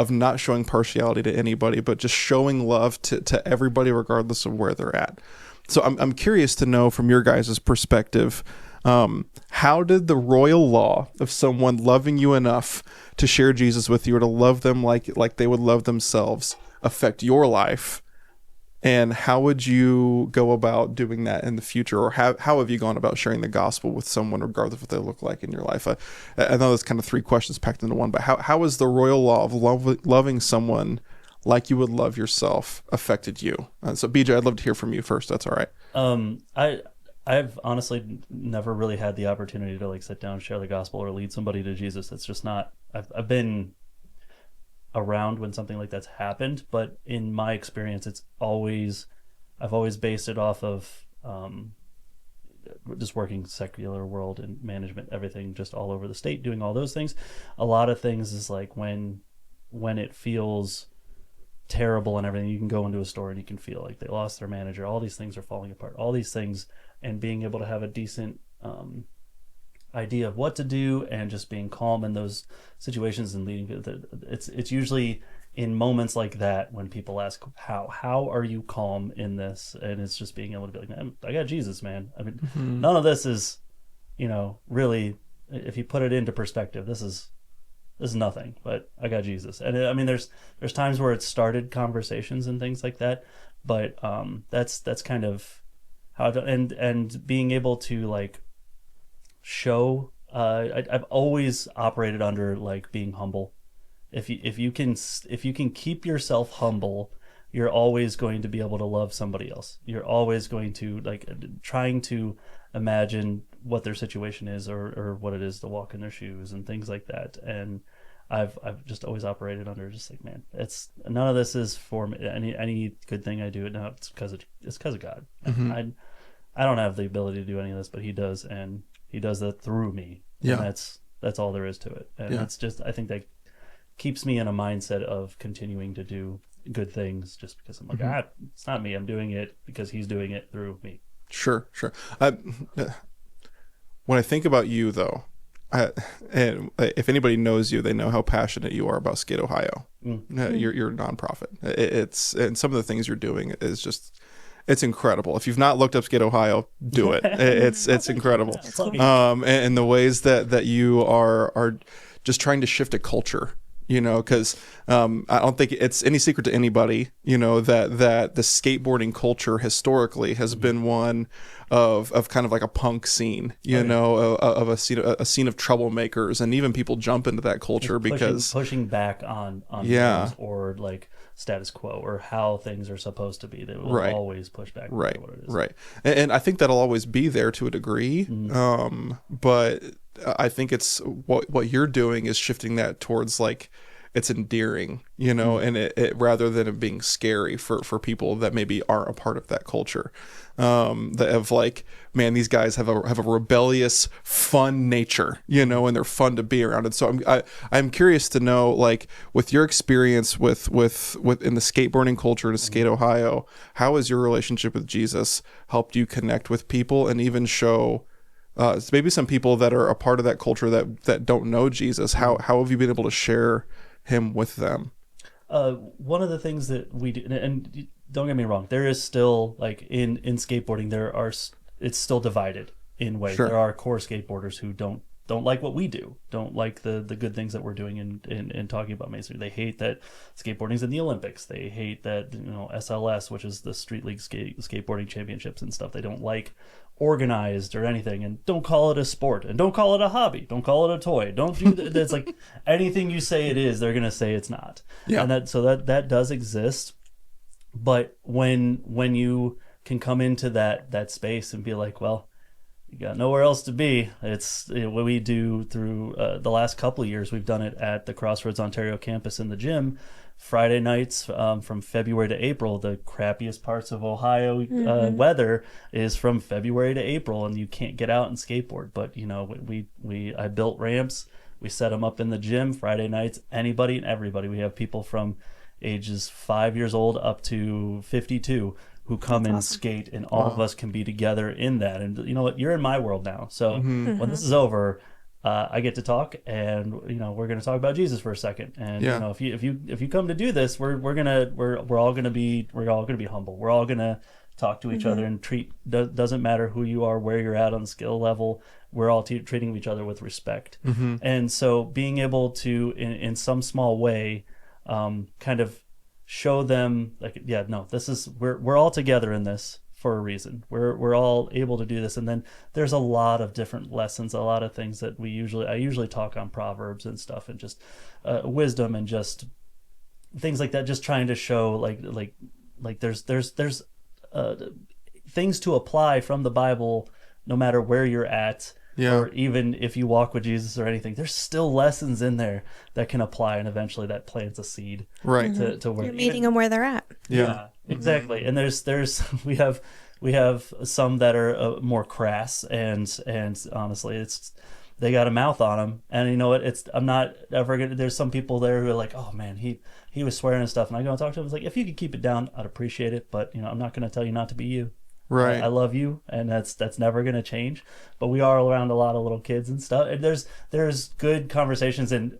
not showing partiality to anybody, but just showing love to everybody regardless of where they're at. So I'm curious to know from your guys' perspective, how did the royal law of someone loving you enough to share Jesus with you or to love them like they would love themselves affect your life? And how would you go about doing that in the future? Or how have you gone about sharing the gospel with someone regardless of what they look like in your life? I know that's kind of three questions packed into one, but how has the royal law of loving someone like you would love yourself affected you? So BJ, I'd love to hear from you first. That's all right. I've honestly never really had the opportunity to like sit down, share the gospel, or lead somebody to Jesus. It's just not. I've been around when something like that's happened, but in my experience, I've always based it off of just working secular world and management, everything, just all over the state, doing all those things. A lot of things is like when it feels terrible and everything, you can go into a store and you can feel like they lost their manager, all these things are falling apart, all these things, and being able to have a decent idea of what to do and just being calm in those situations and leading. It's usually in moments like that when people ask, how are you calm in this? And it's just being able to be like, man, I got Jesus, man. I mean, none of this is, really, if you put it into perspective, this is nothing, but I got Jesus. And I mean, there's times where it started conversations and things like that, but that's kind of how I've done, and being able to like show, I've always operated under like being humble. If you can keep yourself humble, you're always going to be able to love somebody else. You're always going to like trying to imagine what their situation is or what it is to walk in their shoes and things like that. And I've just always operated under just like, man, it's none of this is for me. Any good thing I do it now, it's because of God. I don't have the ability to do any of this, but He does, and He does that through me. Yeah. And that's all there is to it. And it's just, I think that keeps me in a mindset of continuing to do good things just because I'm like, it's not me. I'm doing it because He's doing it through me. Sure. When I think about you, though, and if anybody knows you, they know how passionate you are about Skate Ohio. You're a nonprofit. And some of the things you're doing is just, it's incredible. If you've not looked up Skate Ohio, do it. It's incredible. And the ways that you are just trying to shift a culture, because I don't think it's any secret to anybody, that the skateboarding culture historically has been one of kind of like a punk scene, of a scene of troublemakers, and even people jump into that culture because pushing back on things or like status quo or how things are supposed to be. They will always push back right what it is. Right. And I think that'll always be there to a degree. But I think it's what you're doing is shifting that towards like it's endearing, and it rather than it being scary for people that maybe aren't a part of that culture, that have like, man, these guys have a rebellious, fun nature, and they're fun to be around. And so I'm curious to know, like, with your experience with in the skateboarding culture to Skate Ohio, how has your relationship with Jesus helped you connect with people and even show maybe some people that are a part of that culture that don't know Jesus? How have you been able to share Him with them? One of the things that we do, and don't get me wrong, there is still like in skateboarding, it's still divided in ways. Sure. There are core skateboarders who don't like what we do, don't like the good things that we're doing in talking about masonry. They hate that skateboarding's in the Olympics. They hate that SLS, which is the Street League skateboarding championships and stuff. They don't like organized or anything, and don't call it a sport, and don't call it a hobby, don't call it a toy, don't do that. That's like anything you say it is, they're gonna say it's not. And that does exist. But when you can come into that space and be like, well, you got nowhere else to be. It's what we do through the last couple of years. We've done it at the Crossroads Ontario campus in the gym. Friday nights from February to April. The crappiest parts of Ohio weather is from February to April, and you can't get out and skateboard. But I built ramps. We set them up in the gym Friday nights. Anybody and everybody. We have people from ages 5 years old up to 52 who come and skate, and all of us can be together in that. And you know what? You're in my world now. So when this is over, I get to talk, and we're going to talk about Jesus for a second. And if you come to do this, we're all going to be humble. We're all going to talk to each other and doesn't matter who you are, where you're at on the skill level. We're all treating each other with respect. And so being able to, in some small way, kind of show them like, this is we're all together in this for a reason. We're all able to do this. And then there's a lot of different lessons, a lot of things that I usually talk on Proverbs and stuff, and just wisdom and just things like that, just trying to show like there's things to apply from the Bible no matter where you're at. Or even if you walk with Jesus or anything, there's still lessons in there that can apply, and eventually that plants a seed. Right. To where you're meeting them where they're at. Yeah, exactly. And there's we have some that are more crass, and honestly, they got a mouth on them. And you know what? I'm not ever gonna. There's some people there who are like, oh man, he was swearing and stuff, and I go and talk to him. It's like, if you could keep it down, I'd appreciate it. But I'm not gonna tell you not to be you. Right. I love you, and that's never going to change. But we are around a lot of little kids and stuff. And there's good conversations, and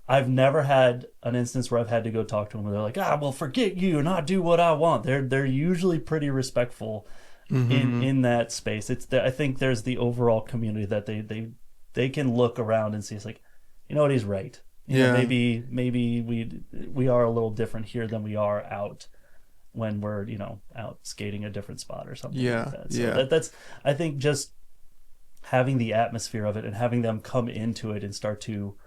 I've never had an instance where I've had to go talk to them where they're like, well, forget you and I'll do what I want. They're usually pretty respectful in that space. I think there's the overall community that they can look around and see. It's like, you know what, he's right. Maybe we are a little different here than we are out when we're out skating a different spot or something like that. So that's I think just having the atmosphere of it and having them come into it and start to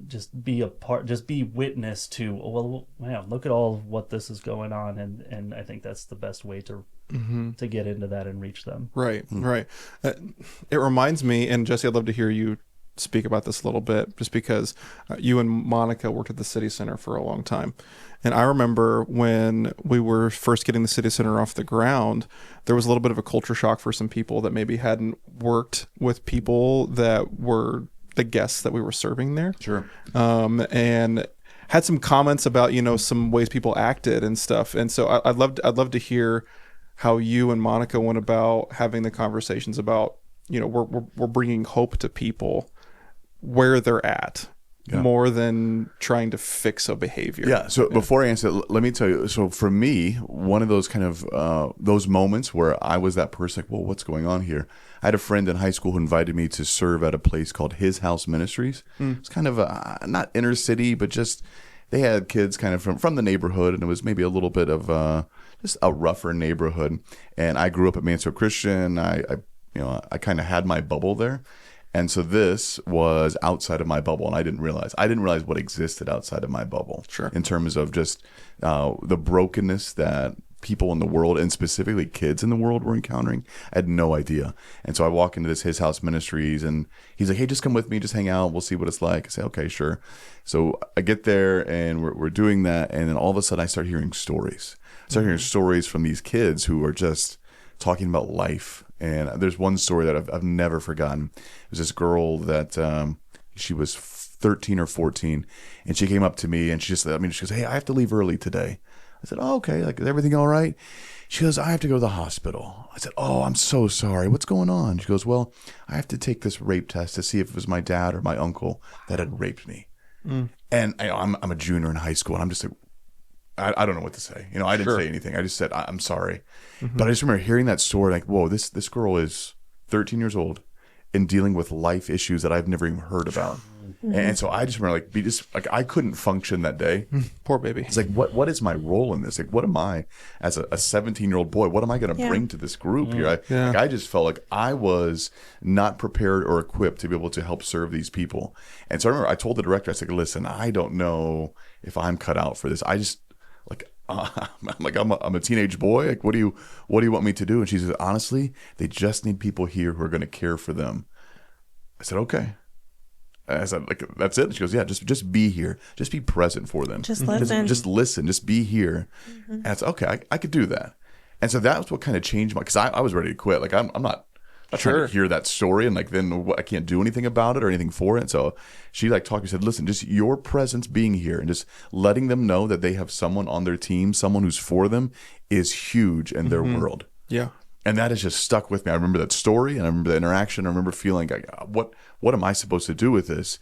just be a part, just be witness to, well, man, look at all of what this is going on, and I think that's the best way to get into that and reach them. Right. It reminds me, and Jesse, I'd love to hear you speak about this a little bit, just because you and Monica worked at the city center for a long time. And I remember when we were first getting the city center off the ground, there was a little bit of a culture shock for some people that maybe hadn't worked with people that were the guests that we were serving there. Sure. And had some comments about, some ways people acted and stuff. And so I'd love to hear how you and Monica went about having the conversations about, we're bringing hope to people where they're at. More than trying to fix a behavior. Yeah. So before I answer, let me tell you. So for me, one of those kind of those moments where I was that person, like, well, what's going on here? I had a friend in high school who invited me to serve at a place called His House Ministries. It's kind of not inner city, but just they had kids kind of from the neighborhood, and it was maybe a little bit of just a rougher neighborhood. And I grew up at Mansfield Christian. I kind of had my bubble there. And so this was outside of my bubble, and I didn't realize what existed outside of my bubble. Sure. In terms of just the brokenness that people in the world, and specifically kids in the world, were encountering. I had no idea. And so I walk into this His House Ministries, and he's like, hey, just come with me, just hang out, we'll see what it's like. I say, okay, sure. So I get there, and we're doing that, and then all of a sudden I start hearing stories. Hearing stories from these kids who are just talking about life. And there's one story that I've never forgotten. It was this girl that she was 13 or 14, and she came up to me, and she goes, hey, I have to leave early today. I said, oh, okay. Like, is everything all right? She goes, I have to go to the hospital. I said, oh, I'm so sorry. What's going on? She goes, well, I have to take this rape test to see if it was my dad or my uncle that had raped me. And I'm a junior in high school, and I'm just like, I don't know what to say. I didn't say anything. I just said, I'm sorry. But I just remember hearing that story, like, whoa, this girl is 13 years old and dealing with life issues that I've never even heard about. And so I just remember I couldn't function that day. Poor baby. It's like, what is my role in this? Like, what am I as a 17-year-old boy? What am I going to bring to this group here? I just felt like I was not prepared or equipped to be able to help serve these people. And so I remember I told the director, I said, listen, I don't know if I'm cut out for this. I just I'm a teenage boy. Like, what do you want me to do? And she said, honestly, they just need people here who are going to care for them. I said, okay. And I said, like, that's it? And she goes, yeah, just be here. Just be present for them. Just listen. Just listen. Just be here. And I said, okay, I could do that. And so that was what kind of changed because I was ready to quit. Like, I'm not trying to hear that story and like then I can't do anything about it or anything for it. So she talked and said, listen, just your presence being here and just letting them know that they have someone on their team, someone who's for them, is huge in their world. Yeah. And that has just stuck with me. I remember that story, and I remember the interaction. I remember feeling like, what am I supposed to do with this?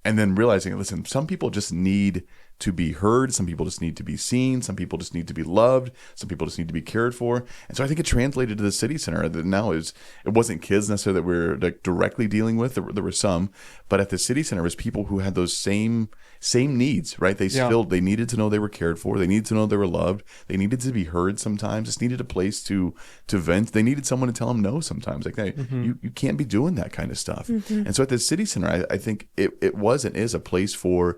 And then realizing, listen, some people just need to be heard. Some people just need to be seen. Some people just need to be loved. Some people just need to be cared for. And so I think it translated to the city center. That now it wasn't kids necessarily that we're like directly dealing with. There were some, but at the city center was people who had those same needs, right? They needed to know they were cared for. They needed to know they were loved. They needed to be heard sometimes. Just needed a place to vent. They needed someone to tell them no sometimes. Like, hey, you can't be doing that kind of stuff. And so at the city center, I think it was and is a place for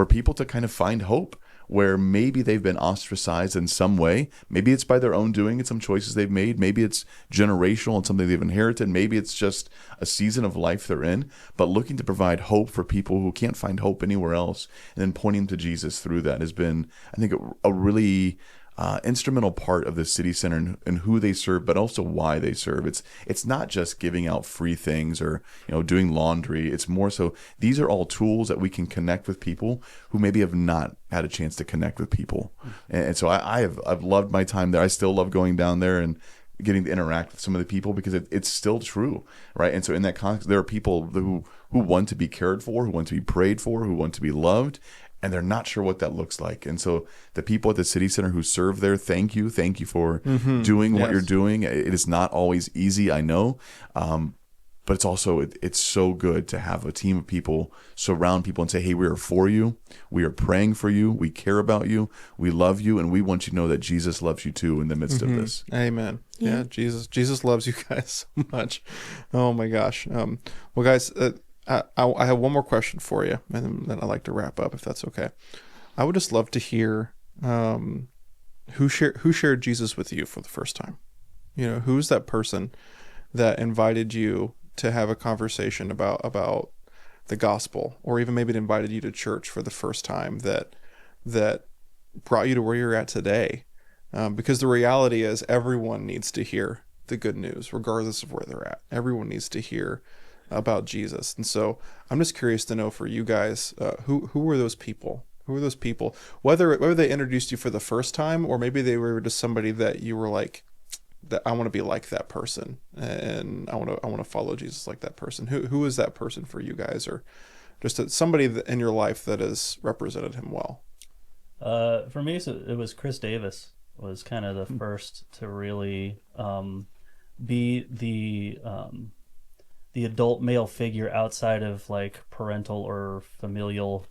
people to kind of find hope where maybe they've been ostracized in some way. Maybe it's by their own doing and some choices they've made. Maybe it's generational and something they've inherited. Maybe it's just a season of life they're in, but looking to provide hope for people who can't find hope anywhere else, and then pointing to Jesus through that has been, I think, a really instrumental part of the city center and who they serve, but also why they serve. It's not just giving out free things or doing laundry. It's more so these are all tools that we can connect with people who maybe have not had a chance to connect with people. And so I've loved my time there. I still love going down there and getting to interact with some of the people because it's still true, right? And so in that context, there are people who want to be cared for, who want to be prayed for, who want to be loved, and they're not sure what that looks like. And so the people at the city center who serve there, thank you for doing what you're doing. It is not always easy, I know, but it's also it's so good to have a team of people surround people and say, hey, we are for you, we are praying for you, we care about you, we love you, and we want you to know that Jesus loves you too in the midst of this. Amen. Yeah, Jesus loves you guys so much. Oh my gosh. Well, guys, I have one more question for you, and then I'd like to wrap up if that's okay. I would just love to hear who shared Jesus with you for the first time. Who's that person that invited you to have a conversation about the gospel, or even maybe it invited you to church for the first time that brought you to where you're at today. Because the reality is everyone needs to hear the good news, regardless of where they're at. Everyone needs to hear about Jesus. And so I'm just curious to know for you guys, who were those people? Who were those people? Whether they introduced you for the first time, or maybe they were just somebody that you were like, that I want to be like that person, and I want to follow Jesus like that person. Who is that person for you guys, or just somebody in your life that has represented him well? For me, it was Chris Davis. Was kind of the first to really be the adult male figure outside of like parental or familial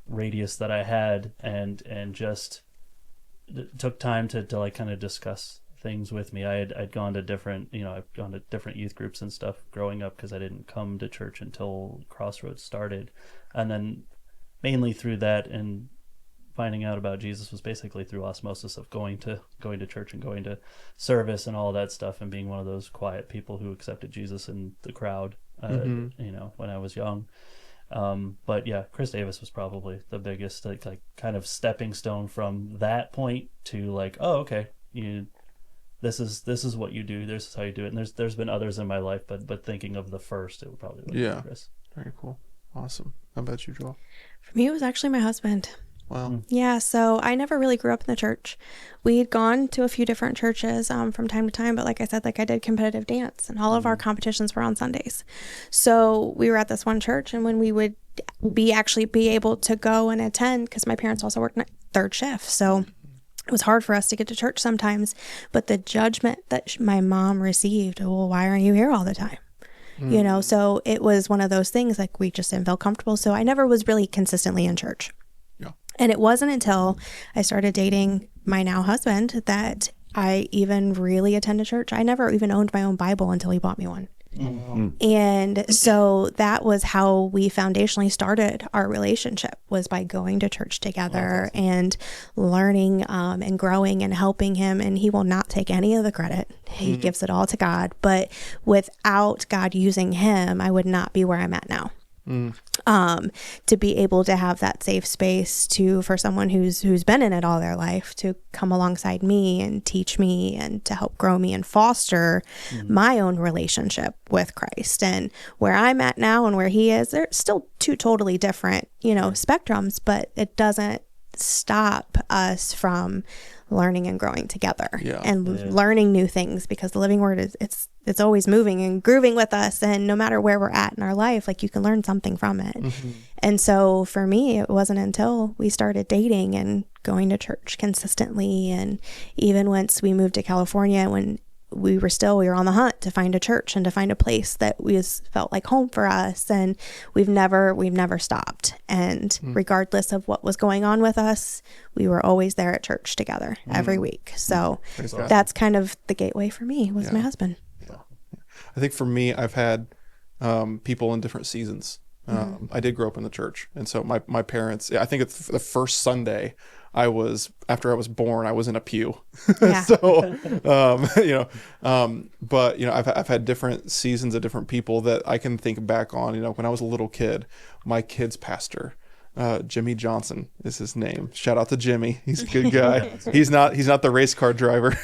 radius that I had, and just took time to like kind of discuss things with me. I'd gone to different youth groups and stuff growing up because I didn't come to church until Crossroads started, and then mainly through that and finding out about Jesus was basically through osmosis of going to church and going to service and all that stuff, and being one of those quiet people who accepted Jesus in the crowd, when I was young. But yeah, Chris Davis was probably the biggest, like kind of stepping stone from that point to like, oh, okay, this is what you do. This is how you do it. And there's been others in my life, but thinking of the first, it would probably be Chris. Very cool. Awesome. How about you, Joel? For me, it was actually my husband. Wow. Yeah, so I never really grew up in the church. We'd gone to a few different churches from time to time, but like I said, I did competitive dance, and all of our competitions were on Sundays. So we were at this one church, and when we would be able to go and attend, because my parents also worked third shift, so it was hard for us to get to church sometimes. But the judgment that my mom received, well, why aren't you here all the time? So it was one of those things, like we just didn't feel comfortable. So I never was really consistently in church. And it wasn't until I started dating my now husband that I even really attended church. I never even owned my own Bible until he bought me one. And so that was how we foundationally started our relationship, was by going to church together and learning and growing and helping him. And he will not take any of the credit. He gives it all to God. But without God using him, I would not be where I'm at now. To be able to have that safe space for someone who's been in it all their life to come alongside me and teach me and to help grow me and foster my own relationship with Christ. And where I'm at now and where he is, they're still two totally different, spectrums, but it doesn't stop us from learning and growing together Yeah. and learning new things, because the living word is it's always moving and grooving with us, and no matter where we're at in our life, like, you can learn something from it. And so for me, it wasn't until we started dating and going to church consistently, and even once we moved to California, when we were on the hunt to find a church and to find a place that felt like home for us. And we've never stopped. And regardless of what was going on with us, we were always there at church together every week. So that's kind of the gateway for me, was my husband. I think for me, I've had people in different seasons. I did grow up in the church. And so my parents, I think it's the first Sunday after I was born, I was in a pew. Yeah. So, but I've had different seasons of different people that I can think back on. When I was a little kid, my kid's pastor, Jimmy Johnson is his name. Shout out to Jimmy. He's a good guy. He's not the race car driver,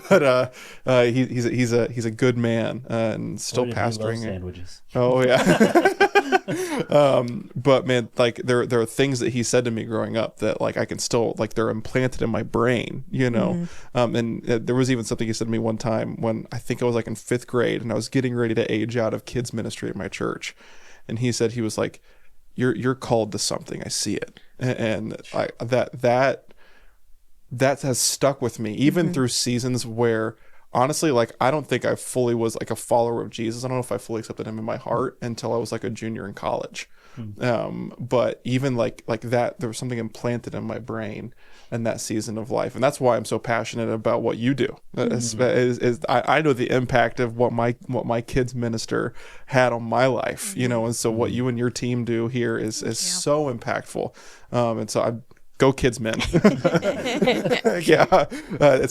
but he's a good man, and still pastoring. Sandwiches. Oh yeah. But man, like there are things that he said to me growing up that, like, I can still, like, they're implanted in my brain, and there was even something he said to me one time when I think I was like in 5th grade, and I was getting ready to age out of kids ministry at my church, and he was like, you're called to something. I see it. And that has stuck with me, even through seasons where, honestly, like, I don't think I fully was like a follower of Jesus. I don't know if I fully accepted him in my heart until I was like a junior in college. But even like that, there was something implanted in my brain in that season of life. And that's why I'm so passionate about what you do. I know the impact of what my kids minister had on my life, and so what you and your team do here is so impactful. And so go kids, men. It's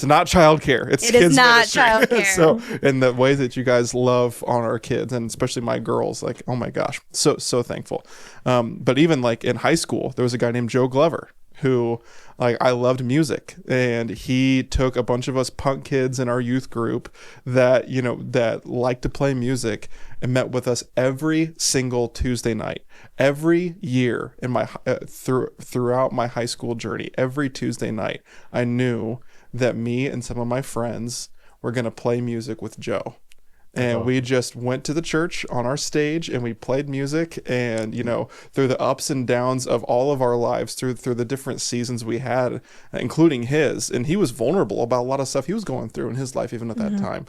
not childcare. It is not childcare. So, and the way that you guys love on our kids, and especially my girls, like, oh my gosh, so thankful. But even like in high school, there was a guy named Joe Glover who, like, I loved music, and he took a bunch of us punk kids in our youth group that liked to play music, and met with us every single Tuesday night, every year in my throughout my high school journey. Every Tuesday night, I knew that me and some of my friends were going to play music with Joe. And we just went to the church on our stage, and we played music, and through the ups and downs of all of our lives, through the different seasons we had, including his, and he was vulnerable about a lot of stuff he was going through in his life even at that time.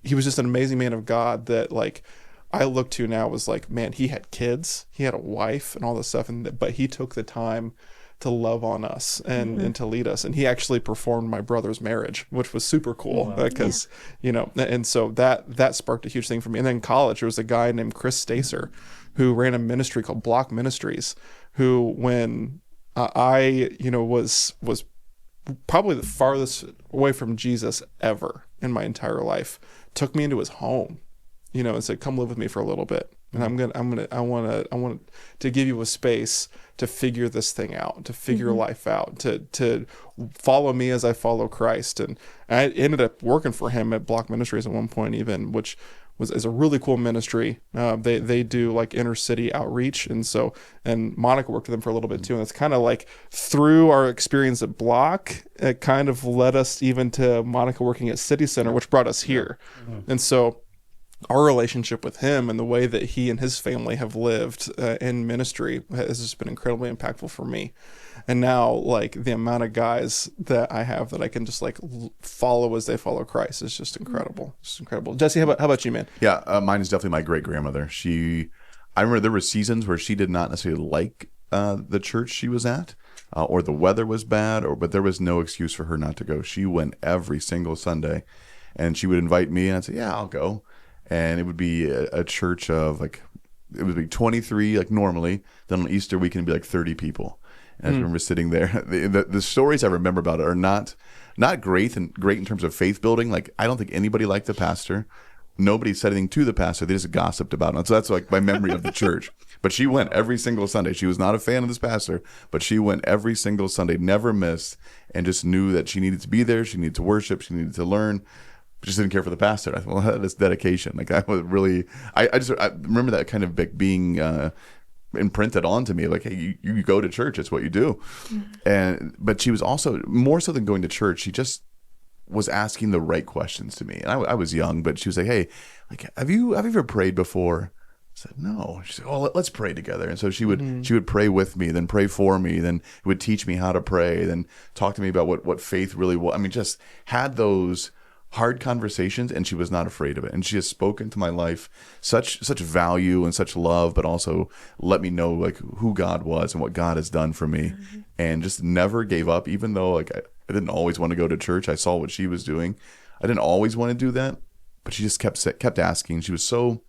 He was just an amazing man of God that, like, I look to now was like, man, he had kids, he had a wife and all this stuff, but he took the time to love on us and to lead us. And he actually performed my brother's marriage, which was super cool, because, and so that sparked a huge thing for me. And then in college, there was a guy named Chris Stacer who ran a ministry called Block Ministries, who, when I was probably the farthest away from Jesus ever in my entire life, took me into his home, and said, come live with me for a little bit. And I want to give you a space to figure this thing out, to figure life out, to follow me as I follow Christ. And I ended up working for him at Block Ministries at one point, even, which is a really cool ministry. They do like inner city outreach, and Monica worked with them for a little bit too. And it's kind of like through our experience at Block, it kind of led us even to Monica working at City Center, which brought us here. And so our relationship with him and the way that he and his family have lived in ministry has just been incredibly impactful for me. And now, like, the amount of guys that I have that I can just like follow as they follow Christ is just incredible. Just incredible. Jesse, how about you, man? Yeah, mine is definitely my great grandmother. I remember there were seasons where she did not necessarily like the church she was at, or the weather was bad, but there was no excuse for her not to go. She went every single Sunday, and she would invite me, and I'd say, yeah, I'll go. And it would be a church of it would be 23 like normally. Then on Easter weekend it'd be like 30 people. And I remember sitting there. The stories I remember about it are not great in terms of faith building. Like, I don't think anybody liked the pastor. Nobody said anything to the pastor. They just gossiped about him. So that's like my memory of the church. But she went every single Sunday. She was not a fan of this pastor, but she went every single Sunday, never missed, and just knew that she needed to be there. She needed to worship. She needed to learn. Just didn't care for the pastor. I thought, well, that's dedication. Like, I was really, I remember that kind of being imprinted onto me, like, hey, you go to church, it's what you do. But she was also, more so than going to church, she just was asking the right questions to me. And I was young, but she was like, hey, like, have you ever prayed before? I said, no. She said, oh, let's pray together. And so she would pray with me, then pray for me, then would teach me how to pray, then talk to me about what faith really was. I mean, just had those hard conversations, and she was not afraid of it. And she has spoken to my life such value and such love, but also let me know like who God was and what God has done for me, and just never gave up, even though like I didn't always want to go to church. I saw what she was doing. I didn't always want to do that, but she just kept asking. She was so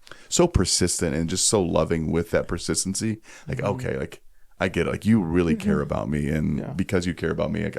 persistent and just so loving with that persistency. Like, okay, like I get it. Like, you really care about me, and because you care about me, like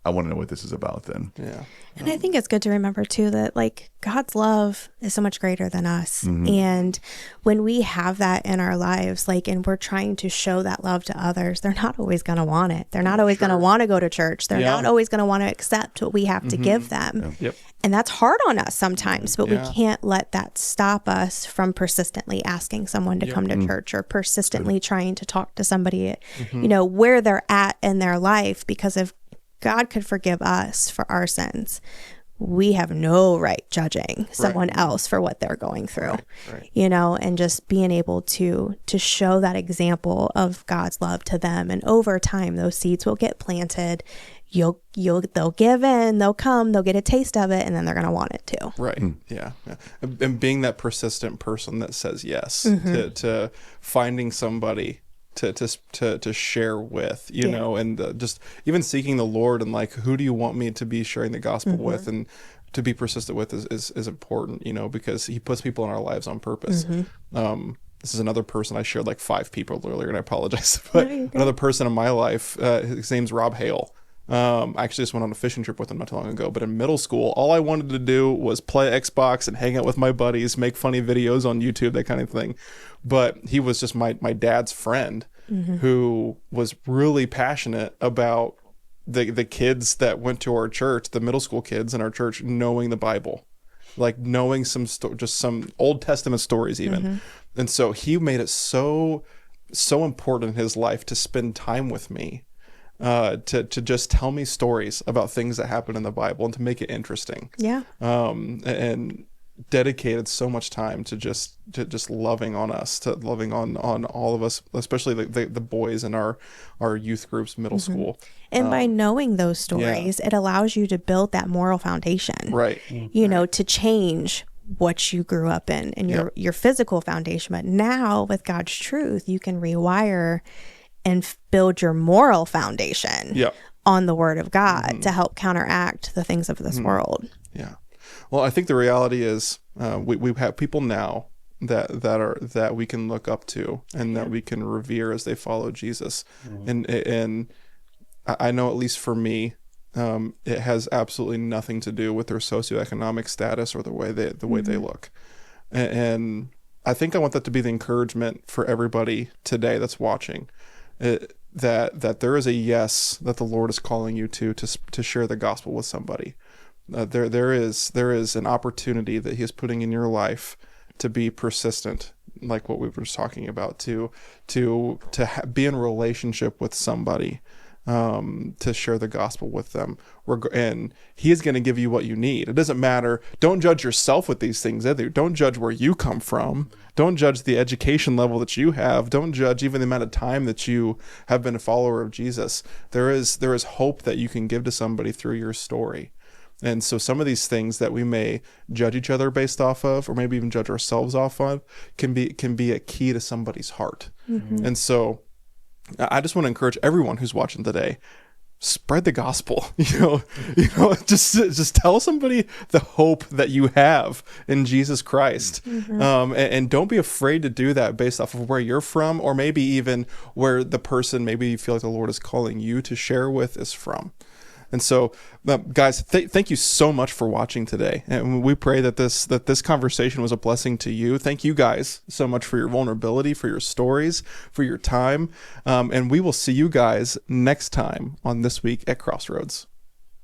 I want to know what this is about then. Yeah. And I think it's good to remember too that like God's love is so much greater than us. And when we have that in our lives, like, and we're trying to show that love to others, they're not always going to want it. They're not always going to want to go to church. They're not always going to want to accept what we have to give them. Yep. And that's hard on us sometimes, but we can't let that stop us from persistently asking someone to come to church, or persistently trying to talk to somebody, you know, where they're at in their life, because if God could forgive us for our sins, we have no right judging someone else for what they're going through, you know, and just being able to show that example of God's love to them. And over time, those seeds will get planted. They'll give in, they'll come, they'll get a taste of it, and then they're going to want it too. Right. Yeah. And being that persistent person that says yes to finding somebody to share with, you know, and just even seeking the Lord, and like, who do you want me to be sharing the gospel with, and to be persistent with is important, you know, because he puts people in our lives on purpose. This is another person. I shared like 5 people earlier, and I apologize, but another person in my life, his name's Rob Hale. I actually just went on a fishing trip with him not too long ago, but in middle school, all I wanted to do was play Xbox and hang out with my buddies, make funny videos on YouTube, that kind of thing. But he was just my dad's friend who was really passionate about the kids that went to our church, the middle school kids in our church, knowing the Bible, like knowing just some Old Testament stories even. And so he made it so important in his life to spend time with me, to just tell me stories about things that happen in the Bible, and to make it interesting. And dedicated so much time to just loving on us, to loving on all of us, especially the boys in our youth groups, middle school. And by knowing those stories, it allows you to build that moral foundation, right? You know, to change what you grew up in, and your physical foundation. But now with God's truth, you can rewire and build your moral foundation on the Word of God to help counteract the things of this world. Yeah. Well, I think the reality is we have people now that we can look up to, and that we can revere as they follow Jesus. And I know, at least for me, it has absolutely nothing to do with their socioeconomic status or the way they look. And I think I want that to be the encouragement for everybody today that's watching. That there is a yes that the Lord is calling you to share the gospel with somebody. There is an opportunity that He is putting in your life to be persistent, like what we were just talking about, to be in relationship with somebody, to share the gospel with them, and He is going to give you what you need. It doesn't matter. Don't judge yourself with these things either. Don't judge where you come from. Don't judge the education level that you have. Don't judge even the amount of time that you have been a follower of Jesus. There is hope that you can give to somebody through your story. And so some of these things that we may judge each other based off of, or maybe even judge ourselves off of, can be a key to somebody's heart. And so I just want to encourage everyone who's watching today, spread the gospel. You know, just tell somebody the hope that you have in Jesus Christ. And don't be afraid to do that based off of where you're from, or maybe even where the person maybe you feel like the Lord is calling you to share with is from. And so, guys, thank you so much for watching today. And we pray that this conversation was a blessing to you. Thank you guys so much for your vulnerability, for your stories, for your time. And we will see you guys next time on This Week at Crossroads.